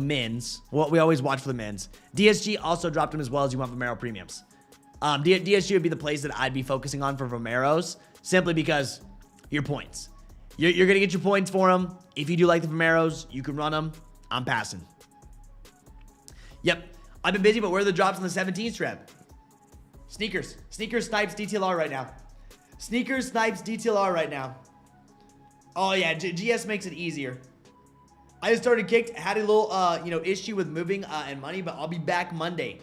men's. Well, we always watch for the men's. DSG also dropped them as well as you want Vomero premiums. DSG would be the place that I'd be focusing on for Vomeros, simply because your points. You're gonna get your points for them. If you do like the Vomeros, you can run them. I'm passing. Yep, I've been busy, but where are the drops on the 17s, Trev? Sneakers Snipes DTLR right now. Sneakers Snipes DTLR right now. Oh yeah, GS makes it easier. I just started Kckd, had a little issue with moving and money, but I'll be back Monday.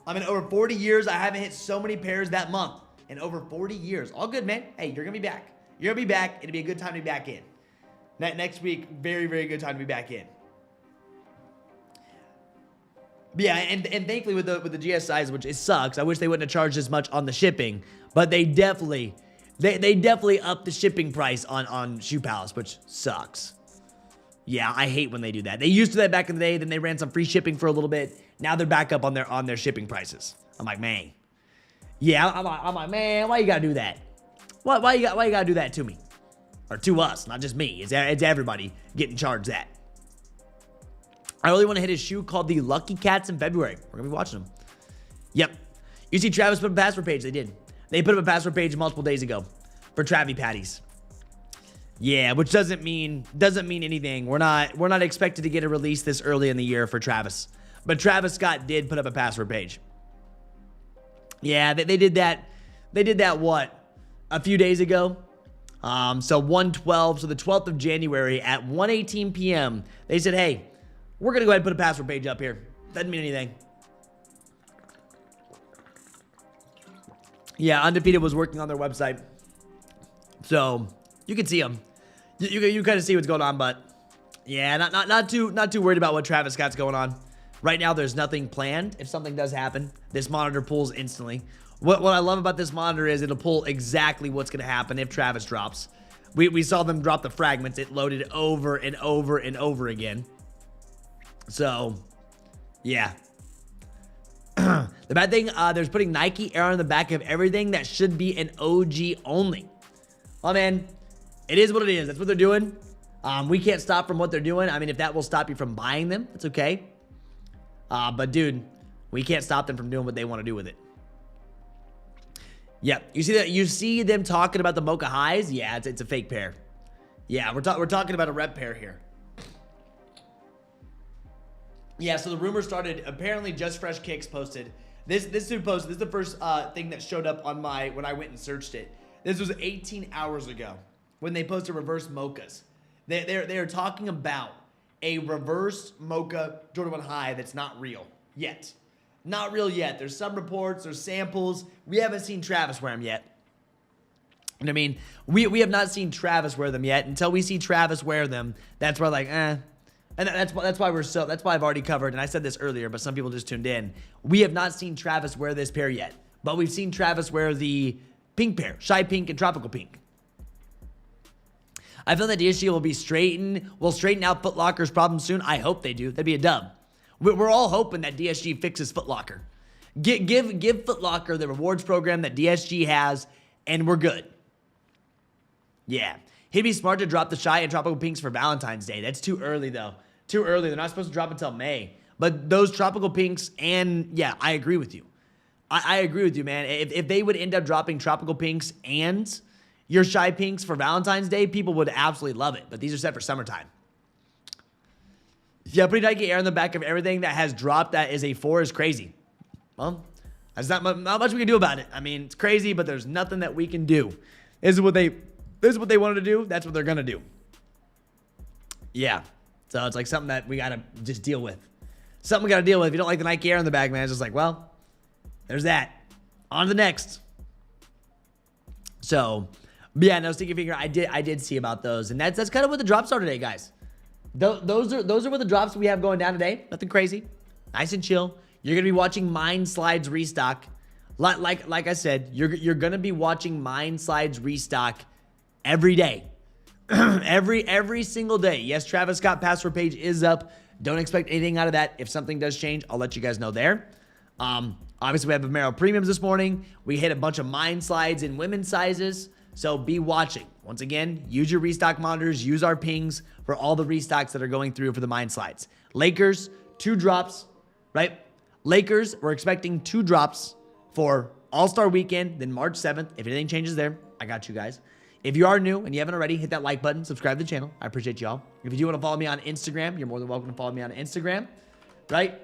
I mean, over 40 years, I haven't hit so many pairs that month. In over 40 years. All good, man. Hey, you're gonna be back. You're gonna be back. It'll be a good time to be back in. Next week, very, very good time to be back in. But yeah, and thankfully with the GS size, which it sucks. I wish they wouldn't have charged as much on the shipping, but they definitely They definitely upped the shipping price on Shoe Palace, which sucks. Yeah, I hate when they do that. They used to do that back in the day, then they ran some free shipping for a little bit. Now they're back up on their shipping prices. I'm like, man. Yeah, I'm like, man, why you gotta do that? Why you gotta do that to me? Or to us, not just me. It's everybody getting charged that. I really want to hit a shoe called the Lucky Cats in February. We're gonna be watching them. Yep. You see Travis put up a password page. They did. They put up a password page multiple days ago for Travi Patties. Yeah, which doesn't mean anything. We're not expected to get a release this early in the year for Travis. But Travis Scott did put up a password page. Yeah, they did that. They did that what? A few days ago. So 1/12, so the 12th of January at 1:18 p.m. They said, hey, we're gonna go ahead and put a password page up here. Doesn't mean anything. Yeah, Undefeated was working on their website. So you can see them. You kind of see what's going on, but yeah, not too worried about what Travis Scott's going on. Right now, there's nothing planned. If something does happen, this monitor pulls instantly. What I love about this monitor is it'll pull exactly what's going to happen if Travis drops. We saw them drop the fragments. It loaded over and over and over again. So, yeah. The bad thing, there's putting Nike Air on the back of everything that should be an OG only. Oh, man. It is what it is. That's what they're doing. We can't stop from what they're doing. I mean, if that will stop you from buying them, it's okay. But, dude, we can't stop them from doing what they want to do with it. Yeah, you see that? You see them talking about the Mocha Highs? Yeah, it's a fake pair. Yeah, we're talking about a rep pair here. Yeah, so the rumor started. Apparently, Just Fresh Kicks posted this dude posted. This is the first thing that showed up on when I went and searched it. This was 18 hours ago when they posted reverse mochas. They're talking about a reverse mocha Jordan 1 High that's not real yet. Not real yet. There's some reports, there's samples. We haven't seen Travis wear them yet. And I mean, we have not seen Travis wear them yet. Until we see Travis wear them, that's where like, eh. And that's why I've already covered, and I said this earlier, but some people just tuned in. We have not seen Travis wear this pair yet, but we've seen Travis wear the pink pair, Shy Pink and Tropical Pink. I feel that DSG will straighten out Foot Locker's problem soon. I hope they do. That'd be a dub. We're all hoping that DSG fixes Foot Locker. Give Foot Locker the rewards program that DSG has, and we're good. Yeah. He'd be smart to drop the Shy and Tropical Pinks for Valentine's Day. That's too early, though. Too early. They're not supposed to drop until May. But those Tropical Pinks, and yeah, I agree with you. I agree with you, man. If they would end up dropping Tropical Pinks and your Shy Pinks for Valentine's Day, people would absolutely love it. But these are set for summertime. Yeah, putting Nike Air on the back of everything that has dropped that is a 4 is crazy. Well, there's not much we can do about it. I mean, it's crazy, but there's nothing that we can do. This is what they wanted to do. That's what they're going to do. Yeah. So it's like something that we got to just deal with. Something we got to deal with. If you don't like the Nike Air on the back, man, it's just like, well, there's that. On to the next. So, yeah, no, sticky figure. I did see about those. And that's kind of what the drops are today, guys. Those are what the drops we have going down today. Nothing crazy. Nice and chill. You're going to be watching Mind Slides Restock. Like I said, you're going to be watching Mind Slides Restock every day. every single day. Yes, Travis Scott password page is up. Don't expect anything out of that. If something does change, I'll let you guys know there. Obviously, we have Vomero Premiums this morning. We hit a bunch of Mind Slides in women's sizes. So be watching. Once again, use your restock monitors. Use our pings for all the restocks that are going through for the Mind Slides. Lakers, 2 drops, right? Lakers, we're expecting 2 drops for All-Star Weekend, then March 7th. If anything changes there, I got you guys. If you are new and you haven't already, hit that like button, subscribe to the channel. I appreciate y'all. If you do want to follow me on Instagram, you're more than welcome to follow me on Instagram, right?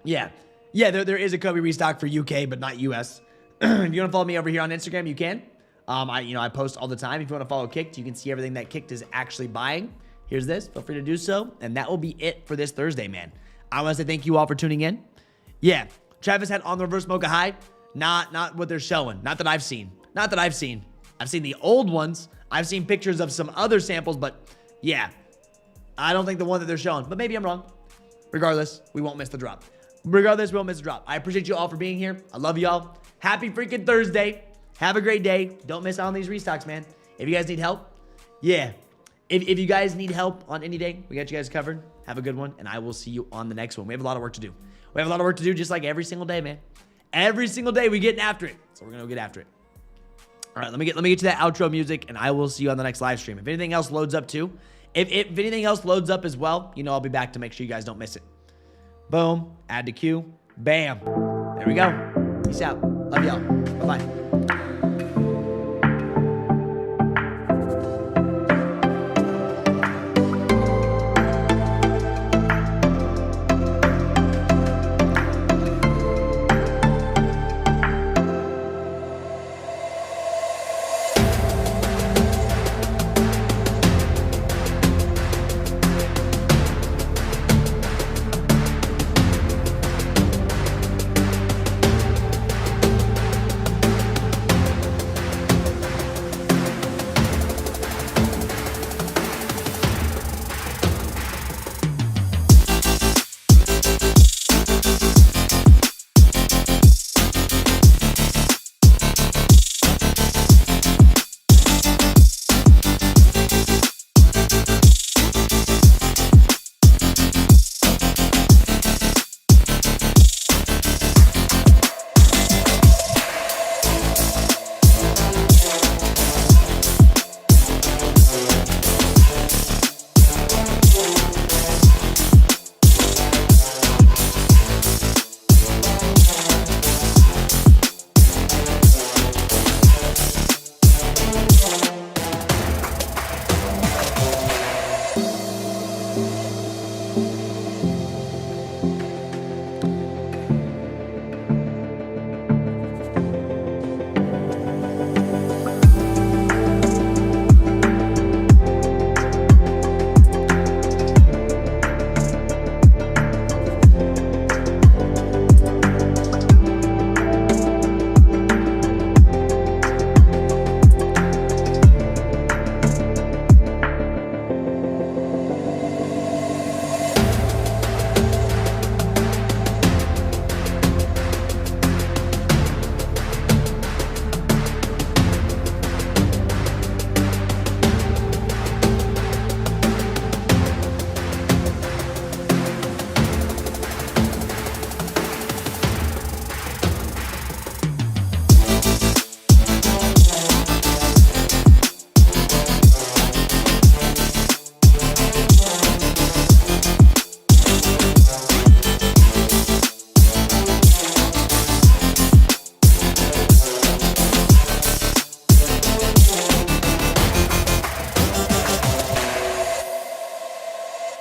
Yeah, there is a Kobe restock for UK, but not US. If you want to follow me over here on Instagram, you can. I post all the time. If you want to follow Kckd, you can see everything that Kckd is actually buying. Here's this. Feel free to do so. And that will be it for this Thursday, man. I want to say thank you all for tuning in. Yeah, Travis had on the reverse mocha high. Not what they're showing. Not that I've seen. I've seen the old ones. I've seen pictures of some other samples, but yeah, I don't think the one that they're showing. But maybe I'm wrong. Regardless, we won't miss the drop. I appreciate you all for being here. I love y'all. Happy freaking Thursday. Have a great day. Don't miss out on these restocks, man. If you guys need help, yeah. If you guys need help on any day, we got you guys covered. Have a good one, and I will see you on the next one. We have a lot of work to do. We have a lot of work to do just like every single day, man. Every single day we getting after it. So we're going to get after it. All right, let me get to that outro music, and I will see you on the next live stream. If anything else loads up too, if anything else loads up as well, you know I'll be back to make sure you guys don't miss it. Boom. Add to queue. Bam. There we go. Peace out. Love y'all. Bye-bye.